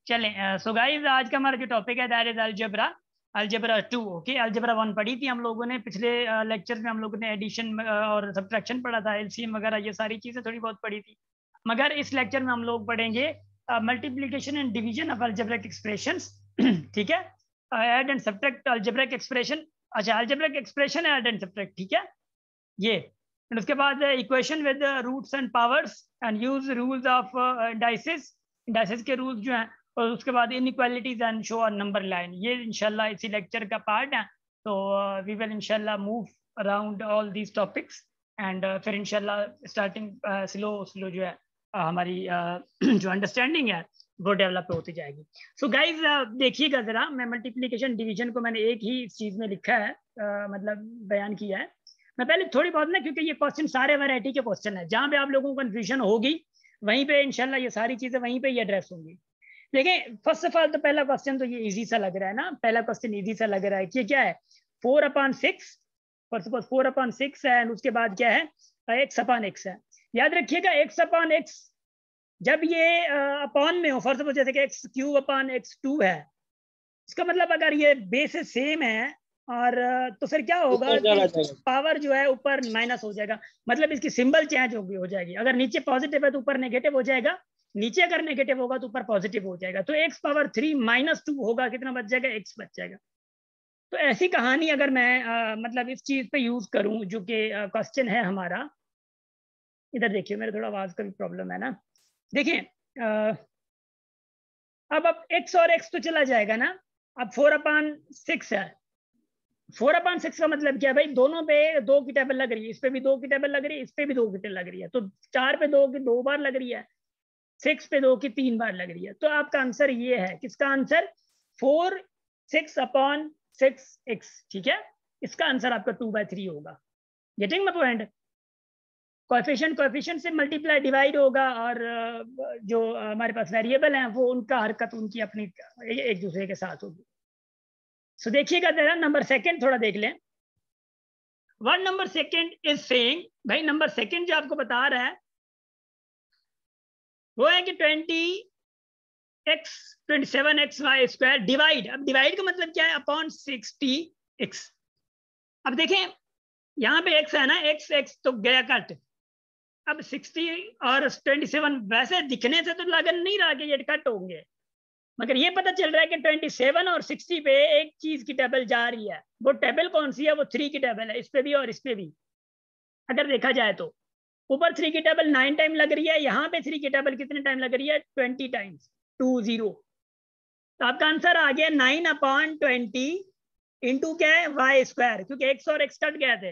चलें। So guys, आज का हमारा जो टॉपिक है that is algebra. Algebra 2। Okay, algebra 1 पढ़ी थी हम लोगों ने पिछले लेक्चर में। हम लोगों ने एडिशन और सब्ट्रैक्शन पढ़ा था, एलसीएम वगैरह, ये सारी चीजें थोड़ी बहुत पढ़ी थी। मगर इस लेक्चर में हम लोग पढ़ेंगे multiplication and division of algebraic expressions. ठीक है, add and subtract algebraic expression. अच्छा, algebraic expression add and subtract, ठीक है ये। और उसके बाद equation with roots and powers and use rules of indices, indices के रूल्स जो हैं। और उसके बाद इनइक्वालिटीज एंड शो और नंबर लाइन, ये इंशाल्लाह इसी लेक्चर का पार्ट है। तो वी विल इंशाल्लाह move around all these topics and फिर इंशाल्लाह स्टार्टिंग स्लो स्लो जो है हमारी जो अंडरस्टैंडिंग है वो डेवलप होती जाएगी। सो गाइज देखिएगा जरा, मैं मल्टीप्लिकेशन डिवीजन को मैंने एक ही चीज में लिखा है, मतलब बयान किया है। मैं पहले थोड़ी बहुत ना, क्योंकि ये क्वेश्चन सारे वैरायटी के क्वेश्चन है, जहां पे आप लोगों को कंफ्यूजन होगी वहीं पे इंशाल्लाह ये सारी चीजें वहीं पे ही एड्रेस होंगी। देखिए, फर्स्ट ऑफ ऑल तो पहला क्वेश्चन तो ये इजी सा लग रहा है ना, पहला क्वेश्चन इजी सा लग रहा है कि क्या है 4/6। फर्स्ट ऑफ ऑल 4/6 है, उसके बाद क्या है x/x है। याद रखिएगा x/x जब ये अपॉन में हो, फर्स्ट ऑफ ऑल जैसे कि x³/x2 है, इसका मतलब अगर ये बेस सेम है और तो फिर क्या होगा कि पावर जो है ऊपर माइनस हो जाएगा, मतलब इसकी सिंबल चेंज हो जाएगी। अगर नीचे पॉजिटिव है तो ऊपर नेगेटिव हो जाएगा, नीचे अगर नेगेटिव होगा तो ऊपर पॉजिटिव हो जाएगा। तो x⁻³ - 2 होगा, कितना बच जाएगा, x बच जाएगा। तो ऐसी कहानी अगर मैं मतलब इस चीज पे यूज करूं जो कि क्वेश्चन है हमारा, इधर देखिए, मेरे थोड़ा आवाज का भी प्रॉब्लम है ना। देखिए अब x और x तो चला जाएगा ना। अब 4/6 है, 4/6 का मतलब क्या है भाई, दोनों पे 2 की टेबल लग रही है, इस पे भी 2 की टेबल लग रही है, इस पे भी 2 की टेबल लग रही है। तो 4 पे 2 की 2 बार लग रही है, 6 पे 2 की 3 बार लग रही है। तो आपका आंसर ये है, किसका आंसर 4/6/6x, ठीक है। इसका आंसर आपका 2/3 होगा। Getting my point. कोएफिशिएंट से मल्टीप्लाई डिवाइड होगा, और जो हमारे पास वेरिएबल हैं वो उनका हरकत उनकी अपनी एक दूसरे के साथ होगी। सो देखिएगा जरा, नंबर सेकंड थोड़ा देख लें। One number second is saying, भाई नंबर सेकंड जो आपको बता रहा है वो है कि 27xy² डिवाइड। अब डिवाइड का मतलब क्या है, अपॉन 60x। अब देखें यहां पे x है ना, x तो गया कट। अब 60 और 27 वैसे दिखने से तो लगन नहीं रहा कि ये कट होंगे, मगर ये पता चल रहा है कि 27 और 60 पे एक चीज की टेबल जा रही है। वो टेबल कौन सी है, वो 3 की टेबल है, इस पे भी और इस पे भी। अगर देखा जाए तो ऊपर 3 की टेबल 9 टाइम लग रही है, यहाँ पे 3 की टेबल कितने टाइम लग रही है, 20 टाइम्स, 20। तो आपका आंसर आ गया 9/20 इंटू क्या है y², क्योंकि x और x कट गए थे।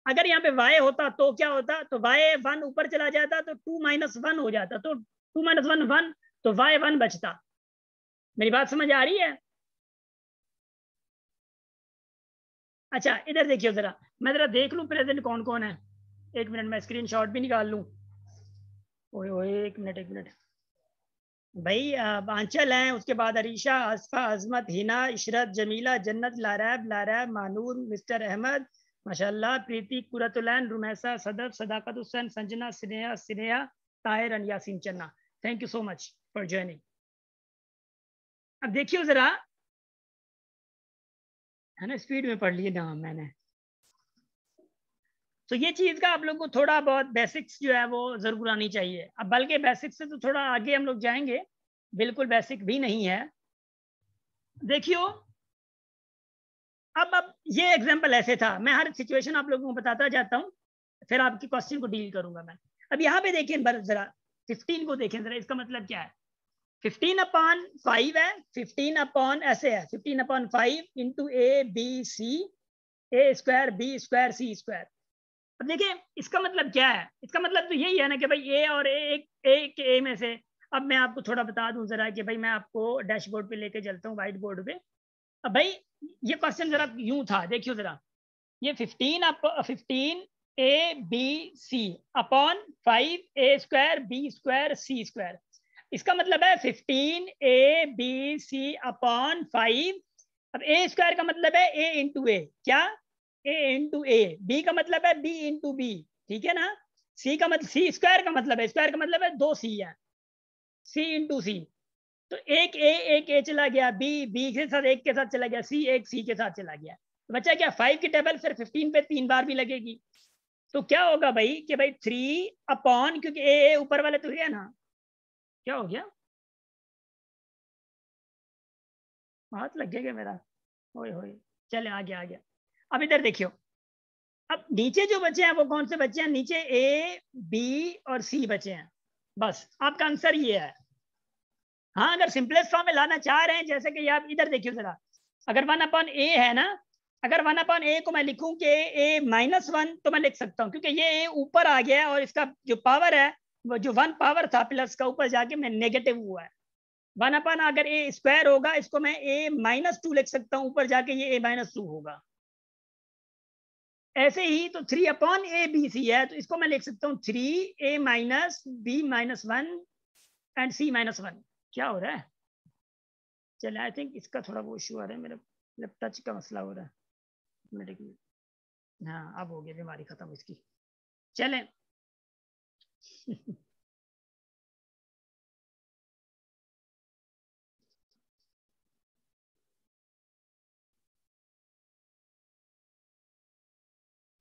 अगर यहाँ पे y होता तो क्या होता, तो y1 ऊपर चला जाता तो 2 - 1 हो जाता, तो 2 - 1 1, तो y1 बचता। मेरी बात समझ आ रही है। अच्छा इधर देखिए जरा, मैं जरा देख लूं प्रेजेंट कौन कौन है। एक मिनट, मैं स्क्रीनशॉट भी निकाल लूं। ओए ओए, एक मिनट एक मिनट। भाई आंचल हैं, उसके बाद अरीशा, आसफा, अजमत, हिना, इशरत, जमीला, जन्नत, लारैब, लारैब, मानूर, मिस्टर अहमद, माशाल्लाह, प्रीति, कुरतुलैन, रुमैसा, सदफ, सदाकत हुसैन, संजना, स्नेहा, स्नेहा, ताहिर एंड यासीन चन्ना। Thank you so much for joining. अब देखिए जरा, है ना, स्पीड में पढ़ लिए नाम मैंने। तो ये चीज का आप लोग को थोड़ा बहुत बेसिक्स जो है वो जरूर आनी चाहिए। अब बल्कि बेसिक्स से तो थोड़ा आगे हम लोग जाएंगे, बिल्कुल बेसिक भी नहीं है। देखियो अब ये एग्जांपल ऐसे था, मैं हर सिचुएशन आप लोगों को बताता जाता हूँ, फिर आपके क्वेश्चन को डील करूंगा मैं। अब यहाँ पे देखें जरा, 15 को देखें जरा, इसका मतलब क्या है, 15/5 है, 15 ऐसे है 15/5 into ABC, A² B² C²। अब देखिए इसका मतलब क्या है, इसका मतलब तो यही है ना कि भाई ए और ए में से। अब मैं आपको थोड़ा बता दूं जरा कि भाई, मैं आपको डैशबोर्ड पे लेके चलता हूँ, व्हाइट बोर्ड पे। अब भाई ये क्वेश्चन जरा यूं था, देखियो जरा, ये 15ABC/5A²B²C²। इसका मतलब है 15ABC/5। अब A² का मतलब है A इंटू ए, क्या A इंटू ए, B का मतलब है B इंटू बी, ठीक है ना। C का मतलब C² का मतलब है, स्क्वायर का मतलब है 2C है, C इंटू सी। तो एक ए चला गया, बी के साथ एक के साथ चला गया, सी के साथ चला गया, तो बचा क्या 5 की टेबल फिर 15 पे 3 बार भी लगेगी। तो क्या होगा भाई कि भाई 3 अपॉन, क्योंकि ए ऊपर वाले तो है ना, क्या हो गया, हाथ लग गया मेरा, होए होए, चले आ गया आ गया। अब इधर देखियो, अब नीचे जो बचे हैं वो कौन से बचे हैं, नीचे ए बी और सी बचे हैं, बस आपका आंसर ये है। हाँ, अगर सिंपलेस्ट फॉर्म में लाना चाह रहे हैं, जैसे कि आप इधर देखिए जरा, अगर 1 अपॉन ए है ना, अगर 1 अपॉन ए को मैं लिखूं कि ए -1, तो मैं लिख सकता हूँ, क्योंकि ये ए ऊपर आ गया और इसका जो पावर है वो जो 1 पावर था प्लस का ऊपर जाके मैं नेगेटिव हुआ है। 1 अपॉन अगर ए स्क्वायर होगा, इसको मैं ए -2 लिख सकता हूँ, ऊपर जाके ये ए -2 होगा। ऐसे ही तो 3 अपॉन ए बी सी है, तो इसको मैं लिख सकता हूँ 3a माइनस बी -1 एंड सी -1। क्या हो रहा है, चले आई थिंक इसका थोड़ा वो इशू आ रहा है, मेरा मतलब टच का मसला हो रहा है मेरे को। हाँ, अब हो गया, बीमारी खत्म इसकी, चलें।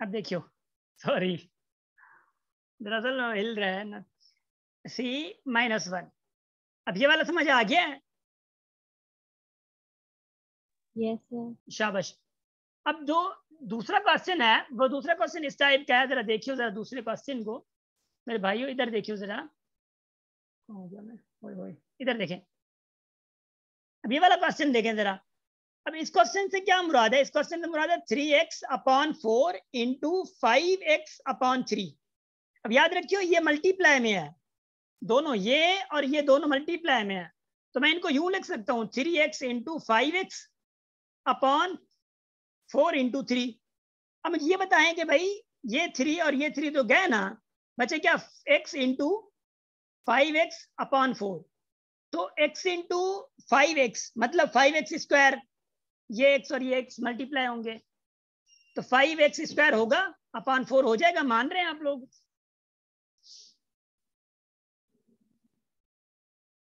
अब देखियो, सॉरी, दरअसल हिल रहा है ना, C-1, अब ये वाला समझ आ गया है? Yes sir. शाबाश। अब जो दूसरा क्वेश्चन है, वो दूसरा क्वेश्चन इस टाइप का है, जरा देखियो जरा दूसरे क्वेश्चन को मेरे भाइयों, इधर देखियो जरा, हो गया मैं, ओए इधर देखें, अब ये वाला क्वेश्चन देखें जरा। अब इस क्वेश्चन से क्या मुराद है, इस क्वेश्चन से मुराद है 3x/4 इंटू 5x/3। अब याद रखियो ये मल्टीप्लाई में है, दोनों ये और ये दोनों मल्टीप्लाई में है, तो मैं इनको यूं लिख सकता हूँ 3x इंटू 5x/4 इंटू 3। अब ये बताएं कि भाई ये 3 और ये 3 तो गए ना, बचे क्या x इंटू 5x/4, तो x इंटू 5x मतलब 5x², ये x और ये x मल्टीप्लाई होंगे, तो 5x² होगा अपॉन 4 हो जाएगा, मान रहे हैं आप लोग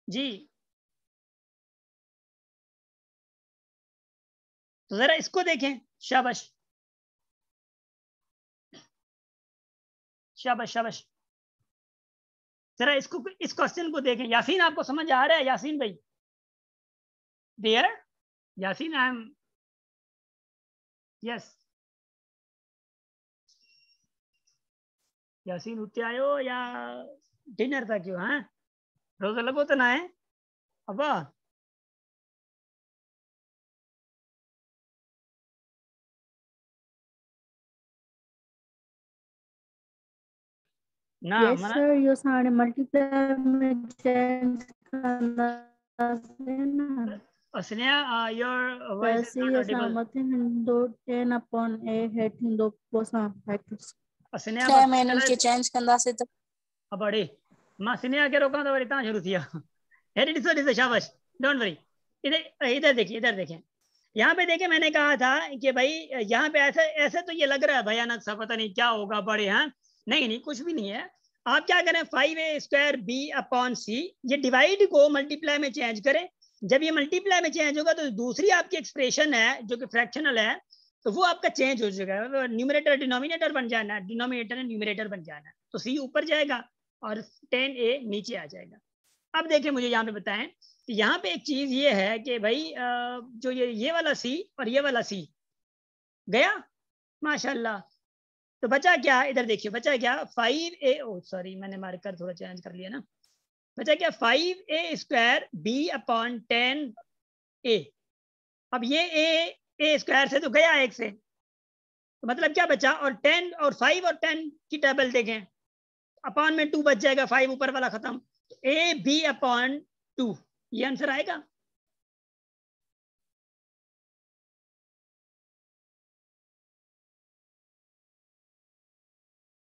जी? तो जरा इसको देखें, शाबाश शाबाश शाबाश, जरा इसको, इस क्वेश्चन को देखें। यासीन आपको समझ आ रहा है, यासीन भाई there, Yasin I am, yes Yasin उठते आयो या डिनर था क्यों, हाँ रोजा लगो तो ना है अब्बा, ना यस मना सर, यो सारे मल्टीप्लाई में चेंज करना ना, असलिया योर वॉइस इज वैसे नॉट ये ऑडिबल। सामर्थ्य हिंदो 10/a हेट हिंदो पोसा फैक्टर्स असलिया क्या बस मैंने उनके चेंज कंदा से तो अब बड़ी मां सिनिया के रोका तो बड़ी ता शुरू किया, हेड इट इज शाबाश, डोंट वरी। इधर इधर देखिए, इधर देखें, यहाँ पे देखें, मैंने कहा था कि भाई यहाँ पे ऐसे ऐसे तो ये लग रहा है भयानक सा, पता नहीं क्या होगा बड़े, हाँ नहीं नहीं कुछ भी नहीं है। आप क्या करें 5a² b/c, ये डिवाइड को मल्टीप्लाई में चेंज करें। जब ये मल्टीप्लाई में चेंज होगा तो दूसरी आपकी एक्सप्रेशन है जो कि फ्रैक्शनल है, तो वो आपका चेंज हो जाएगा, न्यूमरेटर डिनोमिनेटर बन जाना है, डिनोमिनेटर ने न्यूमरेटर बन जाना है, तो c ऊपर जाएगा और 10a नीचे आ जाएगा। अब देखिए मुझे यहाँ पे बताएं, यहाँ पे एक चीज ये है कि भाई जो ये वाला सी और ये वाला सी गया माशाल्लाह, तो बचा क्या, इधर देखिए बचा क्या 5a, ओ सॉरी मैंने मार्कर थोड़ा चेंज कर लिया ना, बचा क्या 5a² b/10a। अब ये a² से तो गया एक से, तो मतलब क्या बचा, और 10 और 5 और 10 की टेबल देखें, अपॉन में 2 बच जाएगा, 5 ऊपर वाला खत्म, a b/2, ये आंसर आएगा।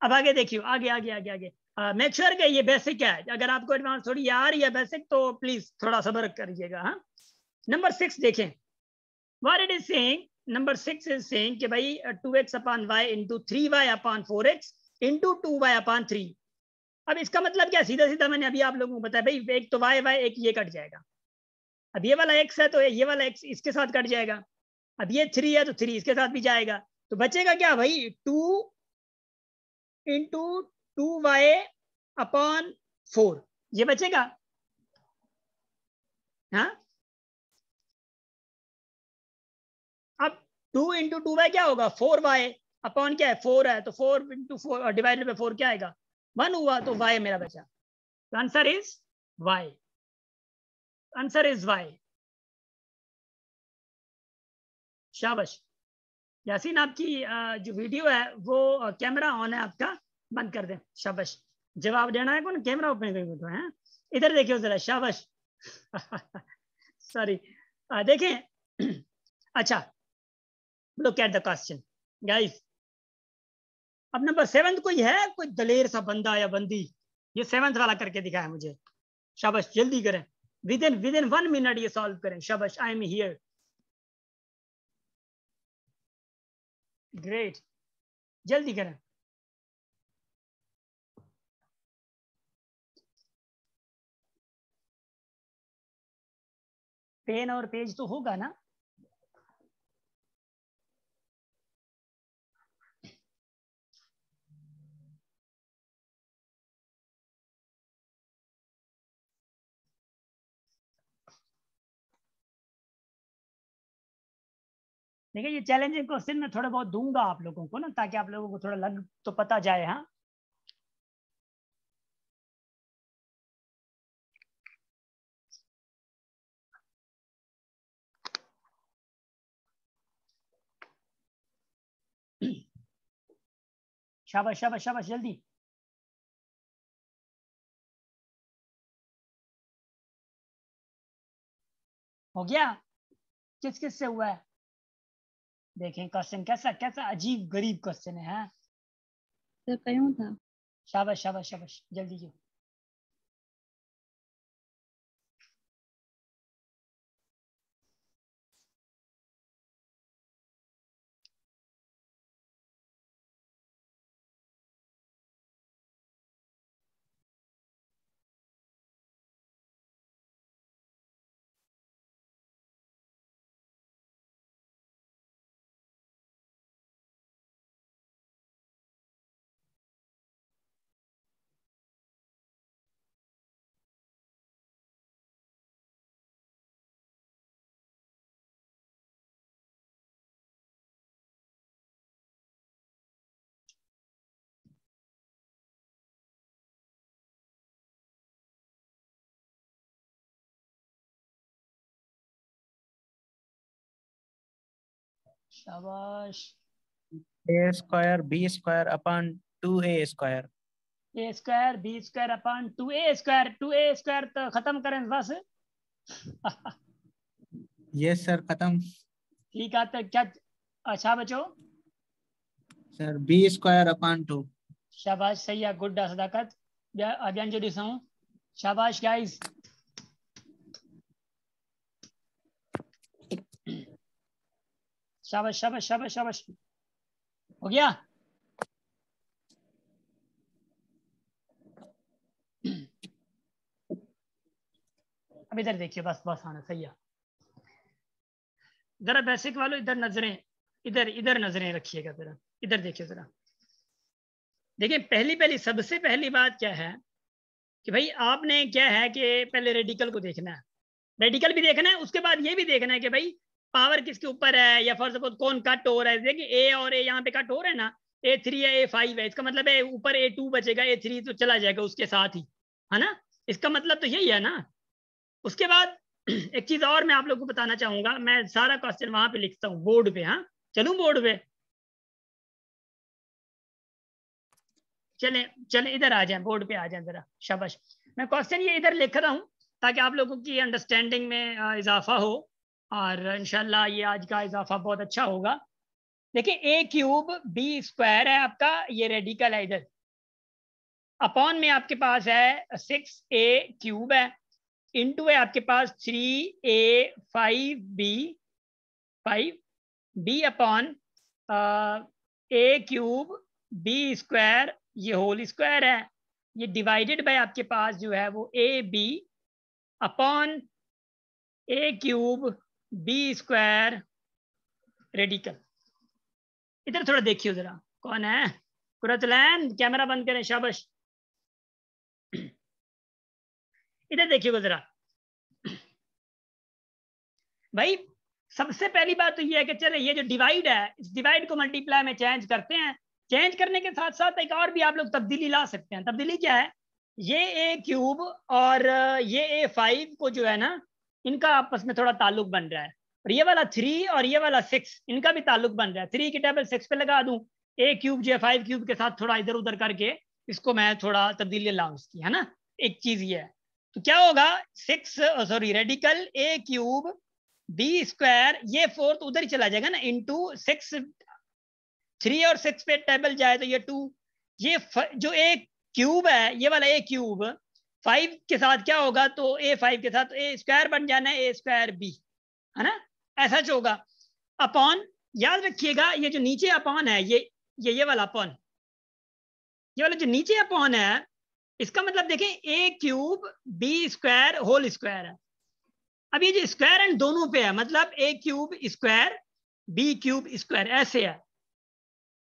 अब आगे देखियो, आगे आगे आगे आगे मेक श्योर कि ये बेसिक है, अगर आपको एडवांस थोड़ी आ रही है बेसिक तो प्लीज थोड़ा सब्र करिएगा। हाँ, नंबर 6 देखें, what it is saying, number 6 is saying कि भाई 2x/y into 3y/4x into 2y/3। अब इसका मतलब क्या, सीधा सीधा मैंने अभी आप लोगों को बताया भाई, एक तो y एक ये कट जाएगा, अब ये वाला x है तो ये वाला x इसके साथ कट जाएगा। अब ये 3 है तो 3 इसके साथ भी जाएगा, तो बचेगा क्या भाई 2 इंटू 2y अपॉन 4, ये बचेगा। हाँ, अब 2 इंटू 2y क्या होगा 4y अपॉन क्या है 4 है, तो 4 इंटू 4 डिवाइडेड बाय 4 क्या आएगा 1 हुआ, तो y मेरा बचा। तो answer is y, answer is y। शाबाश यासीन, आपकी जो वीडियो है वो कैमरा ऑन है आपका, बंद कर दें। शाबाश, जवाब देना है कौन, कैमरा ओपन करके है, इधर देखिए जरा, शाबाश। सॉरी, देखें। अच्छा, look at the question guys. अब नंबर 7 कोई है, कोई दलेर सा बंदा या बंदी, ये 7th वाला करके दिखाया मुझे। शाबाश, जल्दी करें, विद इन 1 मिनट ये सॉल्व करें। शाबाश, आई एम हियर, ग्रेट, जल्दी करें। पेन और पेज तो होगा ना? देखिए, ये चैलेंजिंग क्वेश्चन मैं थोड़ा बहुत दूंगा आप लोगों को ना, ताकि आप लोगों को थोड़ा लग तो पता जाए। हाँ, शाबाश शाबाश शाबाश, जल्दी। हो गया? किस किस से हुआ है? देखें क्वेश्चन कैसा कैसा अजीब गरीब क्वेश्चन है। हाँ, सर कयूं था। शाबाश शाबाश शाबाश, जल्दी जो। शाबाश। A square b square upon 2a square. A square b square upon 2a square, 2a square तो खत्म करें बस। यस सर, खत्म। ठीक है, तो क्या? अच्छा बचो, सर बी स्क्वायर अपॉन 2। शाबाश, सही है, गुड सदाकत। अभियान जो दिसाऊं, शाबाश गाइस। शाबाश शाबाश शाबाश शाबाश, हो गया। अब इधर देखिए, बस बस आना, सही है। जरा बेसिक वालों इधर नजरें, इधर इधर नजरें रखिएगा जरा, इधर देखिए जरा। देखिए, पहली पहली सबसे पहली बात क्या है कि भाई आपने क्या है कि पहले रेडिकल को देखना है, रेडिकल भी देखना है, उसके बाद ये भी देखना है कि भाई पावर किसके ऊपर है, या फॉर सपोज कौन कट हो रहा है। देखिए ए और ए यहाँ पे कट हो रहे हैं ना, A3 है A5 है, इसका मतलब है ऊपर A2 बचेगा, A3 तो चला जाएगा उसके साथ ही, है ना। इसका मतलब तो यही है ना। उसके बाद एक चीज और मैं आप लोगों को बताना चाहूंगा, मैं सारा क्वेश्चन वहां पे लिखता हूँ बोर्ड पे। हाँ, चलूं बोर्ड पे? चले चले, इधर आ जाए, बोर्ड पे आ जाए जरा, शाबाश। मैं क्वेश्चन ये इधर लिख रहा हूँ ताकि आप लोगों की अंडरस्टैंडिंग में इजाफा हो, और इंशाल्लाह ये आज का इजाफा बहुत अच्छा होगा। देखिए, ए क्यूब बी स्क्वायर है आपका, ये रेडिकल है इधर, अपॉन में आपके पास है 6a क्यूब है, इंटू है आपके पास 3a5b 5b upon a cube b square, ये होल स्क्वायर है, ये डिवाइडेड बाय आपके पास जो है वो a b upon a cube b square radical. इधर थोड़ा देखिए जरा, कौन है? कुरतलैन, कैमरा बंद करें, शाबाश। इधर देखिएगा जरा भाई। सबसे पहली बात तो ये है कि चले ये जो डिवाइड है, इस डिवाइड को मल्टीप्लाई में चेंज करते हैं। चेंज करने के साथ साथ एक और भी आप लोग तब्दीली ला सकते हैं। तब्दीली क्या है? ये ए क्यूब और ये ए 5 को जो है ना, इनका आपस में थोड़ा ताल्लुक बन रहा है। और ये वाला 3 और ये वाला 6, इनका भी ताल्लुक बन रहा है। 3 की टेबल 6 पे लगा दूं, ए क्यूब जो है 5 क्यूब के साथ थोड़ा इधर उधर करके इसको मैं थोड़ा तब्दीली लाऊं इसकी, है ना। एक चीज ये है, तो क्या होगा? 6 सॉरी रेडिकल ए क्यूब बी स्क्वायर, ये 4 तो उधर ही चला जाएगा ना, इंटू 6। 3 और 6 पे टेबल जाए तो ये 2। ये जो ए क्यूब है, ये वाला ए क्यूब 5 के साथ क्या होगा? तो ए 5 के साथ ए स्क्वायर बन जाना है, ए स्क्वायर बी, है ना। ऐसा जो होगा अपॉन, याद रखिएगा ये जो नीचे अपॉन है, ये वाला अपॉन, ये वाला जो नीचे अपॉन है, इसका मतलब देखें a cube b square whole square है। अब ये जो स्क्वायर एंड दोनों पे है, मतलब a cube square b cube square ऐसे है,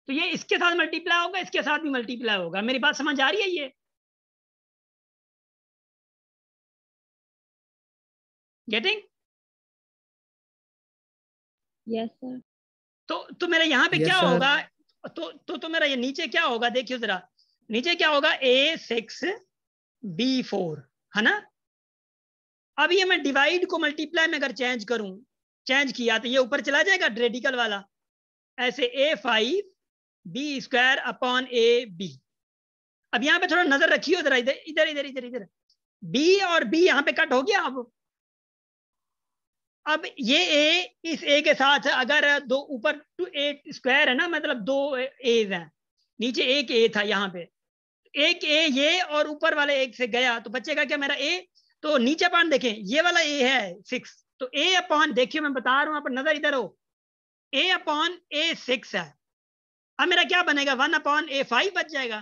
तो ये इसके साथ मल्टीप्लाई होगा, इसके साथ भी मल्टीप्लाई होगा। मेरी बात समझ आ रही है? ये गेटिंग? Yes sir. तो मेरा यहाँ पे Yes, क्या sir. होगा? तो मेरा ये नीचे क्या होगा? देखियो जरा, नीचे क्या होगा? A6 B4, है ना। अब ये मैं डिवाइड को मल्टीप्लाई में अगर चेंज करूं, चेंज किया तो ये ऊपर चला जाएगा रेडिकल वाला, ऐसे A5 B square upon a b. अब यहाँ पे थोड़ा नजर रखियो जरा, इधर इधर इधर इधर इधर, बी और बी यहाँ पे कट हो गया। अब ये ए इस ए के साथ अगर दो ऊपर 2a स्क्वायर है ना, मतलब 2 एज हैं, नीचे एक ए था यहाँ पे, एक ए ये और ऊपर वाले एक से गया तो बचेगा क्या मेरा ए? तो नीचे अपॉन देखें, ये वाला ए है 6, तो ए अपॉन, देखिए मैं बता रहा हूं, आप नजर इधर हो, ए अपॉन ए 6 है। अब मेरा क्या बनेगा? 1 अपॉन ए 5 बच जाएगा।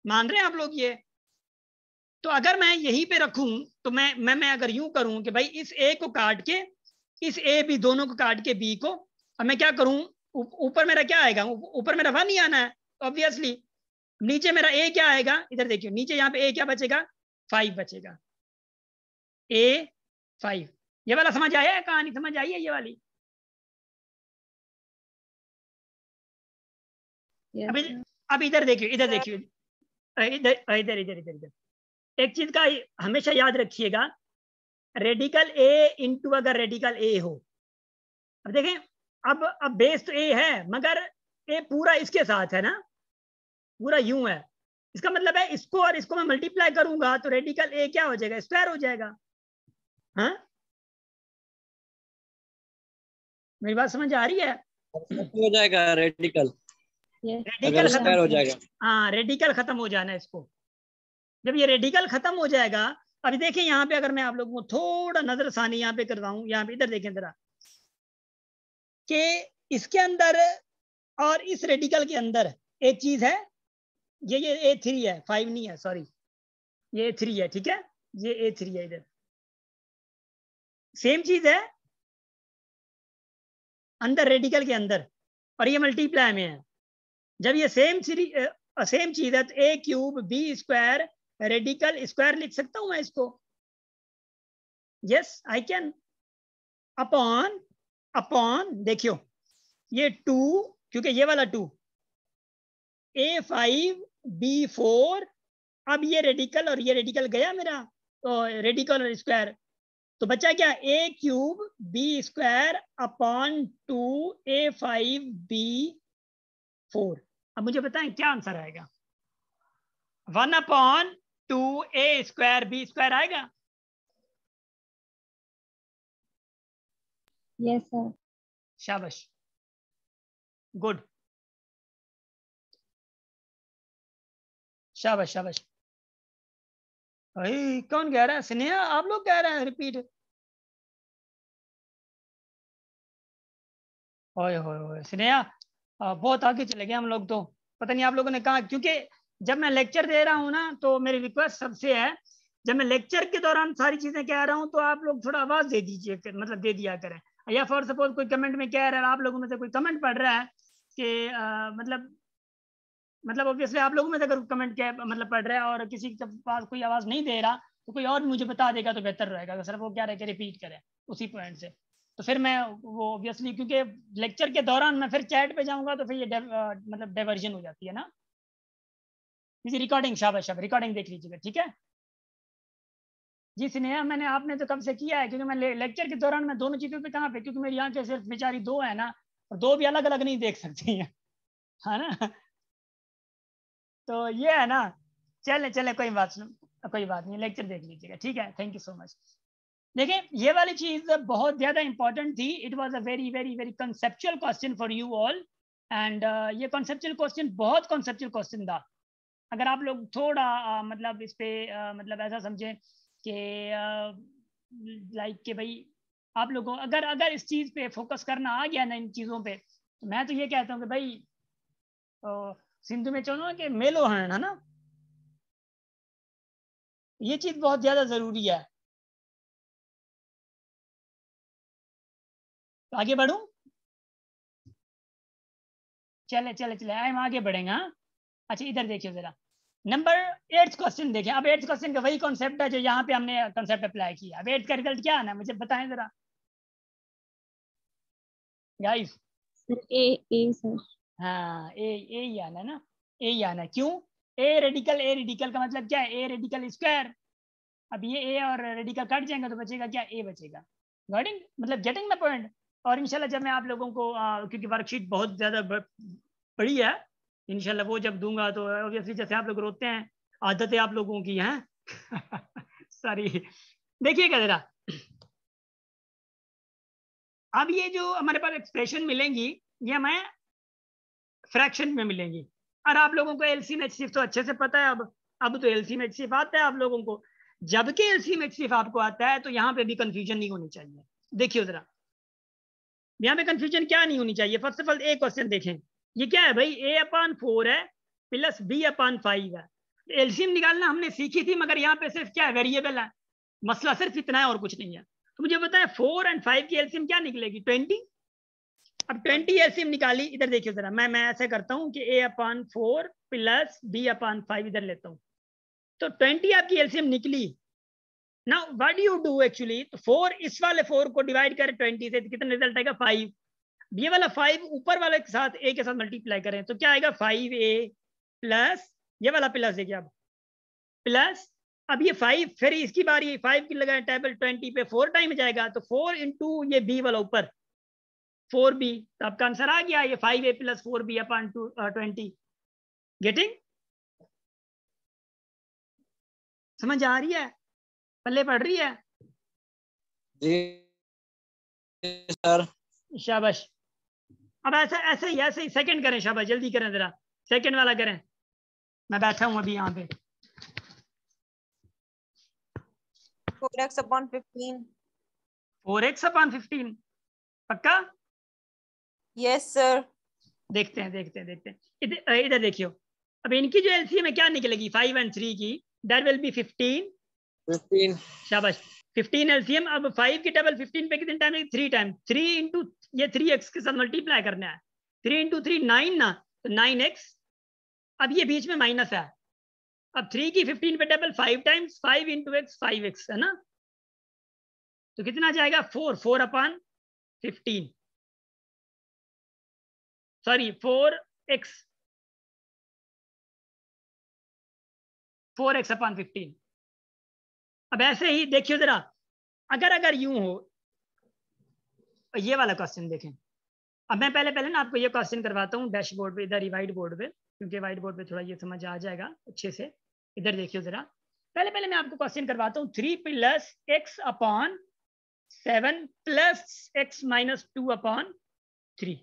मान रहे हैं आप लोग ये? तो अगर मैं यहीं पे रखूं तो मैं अगर यूं करूं कि भाई इस ए को काट के, इस ए बी दोनों को काट के बी को, अब मैं क्या करूं? ऊपर मेरा क्या आएगा? ऊपर मेरा 1 ही आना है ऑब्वियसली। नीचे मेरा ए क्या आएगा? इधर देखियो, नीचे यहाँ पे ए क्या बचेगा? 5 बचेगा, ए 5। ये वाला समझ आया है? कहानी समझ आई है ये वाली? अब इधर देखियो, इधर देखियो, इधर इधर इधर इधर इधर एक चीज का हमेशा याद रखिएगा, रेडिकल ए इंटू अगर रेडिकल ए हो, अब देखें, अब बेस तो ए है मगर ए पूरा इसके साथ है ना, पूरा यूं है। इसका मतलब है इसको और इसको मैं मल्टीप्लाई करूंगा तो रेडिकल ए क्या हो जाएगा? स्क्वायर हो जाएगा। हाँ, मेरी बात समझ आ रही है? हो जाएगा रेडिकल, रेडिकल स्क्वायर खत्म हो जाएगा। हाँ, रेडिकल खत्म हो जाना है इसको। जब ये रेडिकल खत्म हो जाएगा, अभी देखिए यहाँ पे अगर मैं आप लोगों को थोड़ा नजरसानी यहाँ पे कर रहा हूँ, यहाँ पे इधर देखें जरा, कि इसके अंदर और इस रेडिकल के अंदर एक चीज है, ये A3 है, 5 नहीं है, सॉरी, ये A3 है, ठीक है, ये A3 है। इधर सेम चीज है अंदर रेडिकल के अंदर, और ये मल्टीप्लाई में है। जब ये सेम चीज है तो a cube b square radical square लिख सकता हूं मैं इसको? Yes I can. अपॉन देखियो, ये 2, क्योंकि ये वाला 2, A5 B4, अब ये रेडिकल और ये रेडिकल गया मेरा, तो रेडिकल और स्क्वायर, तो बचा क्या? A cube b square upon 2 A5 B4। अब मुझे बताएं क्या आंसर आएगा? 1 अपॉन 2 ए स्क्वायर बी स्क्वायर आएगा? Yes sir. शाबाश, गुड, शाबाश शाबाश। भाई कौन कह रहा है? स्नेहा, आप लोग कह रहे हैं रिपीट? ओए होए स्नेहा, बहुत आगे चले गए हम लोग तो। पता नहीं आप लोगों ने कहा, क्योंकि जब मैं लेक्चर दे रहा हूँ ना तो मेरी रिक्वेस्ट सबसे है जब मैं लेक्चर के दौरान सारी चीजें कह रहा हूँ तो आप लोग थोड़ा आवाज दे दीजिए, मतलब दे दिया करें। या फॉर सपोज कोई कमेंट में कह रहा है, आप लोगों में से कोई कमेंट पढ़ रहा है कि मतलब ऑब्वियसली आप लोगों में से अगर कमेंट क्या मतलब पढ़ रहा है और किसी के पास कोई आवाज नहीं दे रहा तो कोई और मुझे बता देगा तो बेहतर रहेगा। अगर सिर्फ वो क्या रहे कि रिपीट करें उसी पॉइंट से, तो फिर मैं वो ऑब्वियसली, क्योंकि लेक्चर के दौरान मैं फिर चैट पे जाऊंगा तो फिर ये मतलब डाइवर्जन हो जाती है ना। रिकॉर्डिंग, शाबाश, रिकॉर्डिंग देख लीजिएगा, ठीक है जी। स्नेहा, मैंने आपने तो कब से किया है, क्योंकि मैं लेक्चर के दौरान मैं दोनों चीजों पे कहाँ पे, क्योंकि मेरी आंखें सिर्फ बेचारी दो है ना, और दो भी अलग अलग नहीं देख सकती हैं, है ना। तो ये है ना, चले चले कोई बात नहीं, लेक्चर देख लीजिएगा, ठीक है। Thank you so much. देखिए ये वाली चीज बहुत ज्यादा इंपॉर्टेंट थी। It was a very very very conceptual question for you all, and ये कंसेप्चुअल क्वेश्चन बहुत कंसेप्चुअल क्वेश्चन था। अगर आप लोग थोड़ा मतलब इस पे मतलब ऐसा समझे कि लाइक कि भाई आप लोगों अगर इस चीज पे फोकस करना आ गया ना, इन चीजों पे, तो मैं तो ये कहता हूँ कि भाई सिंधु में चलो कि मेलो है ना, ये चीज बहुत ज्यादा जरूरी है। तो आगे बढ़ूं, चले चले चले हम आगे बढ़ेंगे। हाँ अच्छा, इधर देखिए जरा, नंबर 8 क्वेश्चन देखें। अब 8 क्वेश्चन का वही कॉन्सेप्ट है जो यहाँ पे हमने कॉन्सेप्ट अप्लाई किया। अब 8 का रिजल्ट क्या आना है मुझे बताएं जरा गाइस। ए सर। हाँ ए ही आना ना, ए ही आना। क्यों? ए रेडिकल का मतलब क्या है? A radical square. अब ये ए और रेडिकल कट जाएंगे तो बचेगा क्या? ए बचेगा। गॉटिंग मतलब गेटिंग माय पॉइंट। और इंशाल्लाह जब मैं आप लोगों को क्योंकि वर्कशीट बहुत ज्यादा बड़ी है, इंशाल्लाह वो जब दूंगा तो ऑब्वियसली जैसे आप लोग रोते हैं, आदत है आप लोगों की हैं। सॉरी, देखिएगा जरा। अब ये जो हमारे पास एक्सप्रेशन मिलेंगी ये हमें फ्रैक्शन में मिलेंगी, और आप लोगों को एलसीएम एचसीएफ तो अच्छे से पता है। अब तो एलसीएम एचसीएफ आता है आप लोगों को। जबकि एलसीएम एचसीएफ आपको आता है तो यहाँ पे भी कंफ्यूजन नहीं होनी चाहिए। देखिए जरा, यहाँ पे कंफ्यूजन क्या नहीं होनी चाहिए। फर्स्ट ऑफ ऑल एक क्वेश्चन देखें, ये क्या है भाई? a/4 है प्लस b/5 है। एलसीएम निकालना हमने सीखी थी, मगर यहाँ पे सिर्फ क्या है? वेरिएबल है। मसला सिर्फ इतना है और कुछ नहीं है। तो मुझे बताया 4 और 5 की एलसीएम क्या निकलेगी? 20। अब 20 एलसीएम निकाली। इधर देखिए जरा, मैं ऐसे करता हूँ कि a/4 प्लस b/5 इधर लेता हूँ, तो 20 आपकी एलसीएम निकली। Now what do you do actually? तो 4 इस वाले 4 को डिवाइड करें 20 से, तो कितना रिजल्ट आएगा? 5। ये वाला 5 ऊपर वाले के साथ ए के साथ मल्टीप्लाई करें तो क्या आएगा? 5a प्लस ये वाला प्लस देखिए अब प्लस। अब ये 5 फिर इसकी बारी 5 की लगाए टेबल 20 पे 4 टाइम जाएगा, तो 4 इंटू ये b वाला ऊपर 4b, तो आपका आंसर आ गया ये 5a प्लस 4b/20। गेटिंग? समझ आ रही है? पल्ले पढ़ रही है? जी सर। शाबाश। अब ऐसे ही सेकंड करें, शाबाश जल्दी करें जरा, सेकंड वाला करें। मैं बैठा हूं अभी यहाँ पे। 4x/15। 4x/15 पक्का? Yes sir. देखते हैं। इधर देखियो। अब इनकी जो एलसीएम है क्या निकलेगी? 5 और 3 की, दैट विल बी 15। शाबाश, 15 एलसीएम। अब 5 की टेबल 15 पे कितने टाइम? 3 टाइम। 3 इंटू ये 3x के साथ मल्टीप्लाई करना है। 3 इंटू 3 9 ना, तो 9x। अब ये बीच में माइनस है। अब 3 की 15 पे table 5 times 5 into x 5x है ना, तो कितना जाएगा? 4/15। Sorry 4x 4x/15। अब ऐसे ही देखियो जरा, अगर यूं हो, ये वाला क्वेश्चन देखें। अब मैं पहले ना आपको ये क्वेश्चन करवाता हूँ डैशबोर्ड पे, इधर ही व्हाइट बोर्ड पे, क्योंकि व्हाइट बोर्ड पे थोड़ा ये समझ आ जाएगा अच्छे से। इधर देखियो जरा, पहले मैं आपको क्वेश्चन करवाता हूँ। 3 + x/7 + x-2/3।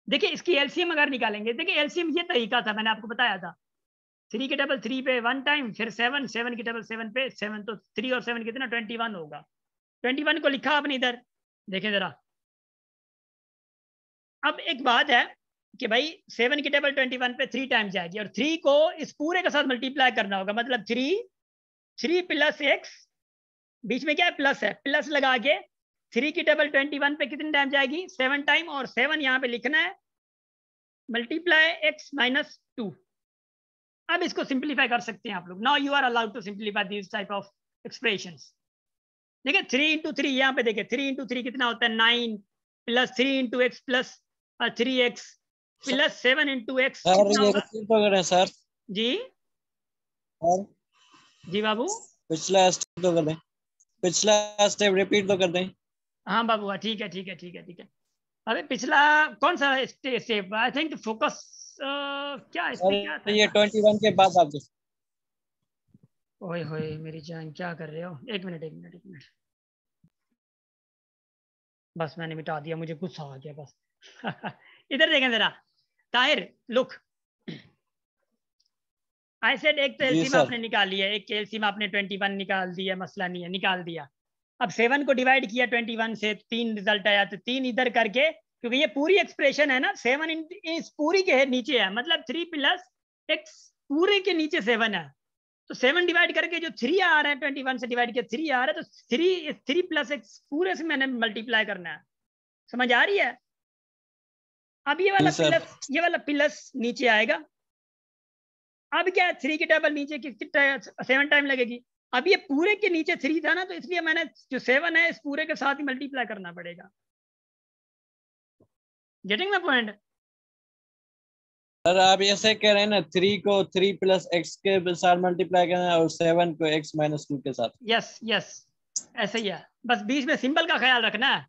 देखिए इसकी एलसीएम अगर निकालेंगे, देखिए एलसीएम ये तरीका था, मैंने आपको बताया था। 3 की टेबल 3 पे 1 टाइम, फिर 7 की टेबल 7 पे 7, तो 3 और 7 कितना? 21 होगा। 21 को लिखा आपने इधर, देखें जरा। अब एक बात है कि भाई 7 की टेबल 21 पे 3 टाइम जाएगी, और 3 को इस पूरे के साथ मल्टीप्लाई करना होगा, मतलब 3 3 प्लस एक्स, बीच में क्या है प्लस है, प्लस लगा के 3 की टेबल 21 पे कितने टाइम जाएगी 7 टाइम, और 7 यहाँ पे लिखना है मल्टीप्लाई x माइनस 2। अब इसको सिंप्लीफाई कर सकते हैं आप लोग। Now you are allowed to simplify this type of expressions. देखिए 3 इंटू 3 यहाँ पे देखिए 3 इंटू 3 कितना होता है 9 plus 3 into x plus 3x plus 7 into x sir कितना ये होगा रिपीट तो करें सर। जी सर जी बाबू। पिछला स्टेप तो कर दें, पिछला स्टेप रिपीट तो कर दें। हाँ बाबू ठीक है ठीक है ठीक है ठीक है। अरे पिछला कौन सा स्टेप, आई थिंक फोकस क्या इस पे क्या सर था? ये 21 के बाद आप ओए होए मेरी जान क्या कर रहे हो, एक मिनट एक मिनट एक मिनट, बस मैंने मिटा दिया, मुझे गुस्सा आ गया बस। इधर देखें जरा ताहिर, लुक आई सेड एक तो जी एलसीएम सर। आपने निकाल लिया, एक एलसीएम आपने 21 निकाल दिया, मसला नहीं है निकाल दिया। अब 7 को डिवाइड किया 21 से, 3 रिजल्ट आया, तो 3 इधर करके, क्योंकि ये पूरी एक्सप्रेशन है ना 7 इस पूरी के नीचे है, मतलब 3 प्लस एक्स पूरे के नीचे 7 है, तो 7 डिवाइड करके जो 3 आ रहा है 21 से डिवाइड किया 3 आ रहा है, तो 3 प्लस एक्स पूरे से मैंने मल्टीप्लाई करना है। समझ आ रही है? अब ये वाला जी सर। प्लस, ये वाला प्लस नीचे आएगा। अब क्या है 3 की टेबल नीचे की 7 टाइम लगेगी। अब ये पूरे के नीचे 3 था ना, तो इसलिए मैंने जो 7 है इस पूरे के साथ ही मल्टीप्लाई करना पड़ेगा। Getting my point? सर आप ऐसे कह रहे हैं ना 3 को 3 प्लस एक्स के साथ मल्टीप्लाई करना है और 7 को x माइनस 2 के साथ। यस यस ऐसे ही है, बस बीच में सिंबल का ख्याल रखना है।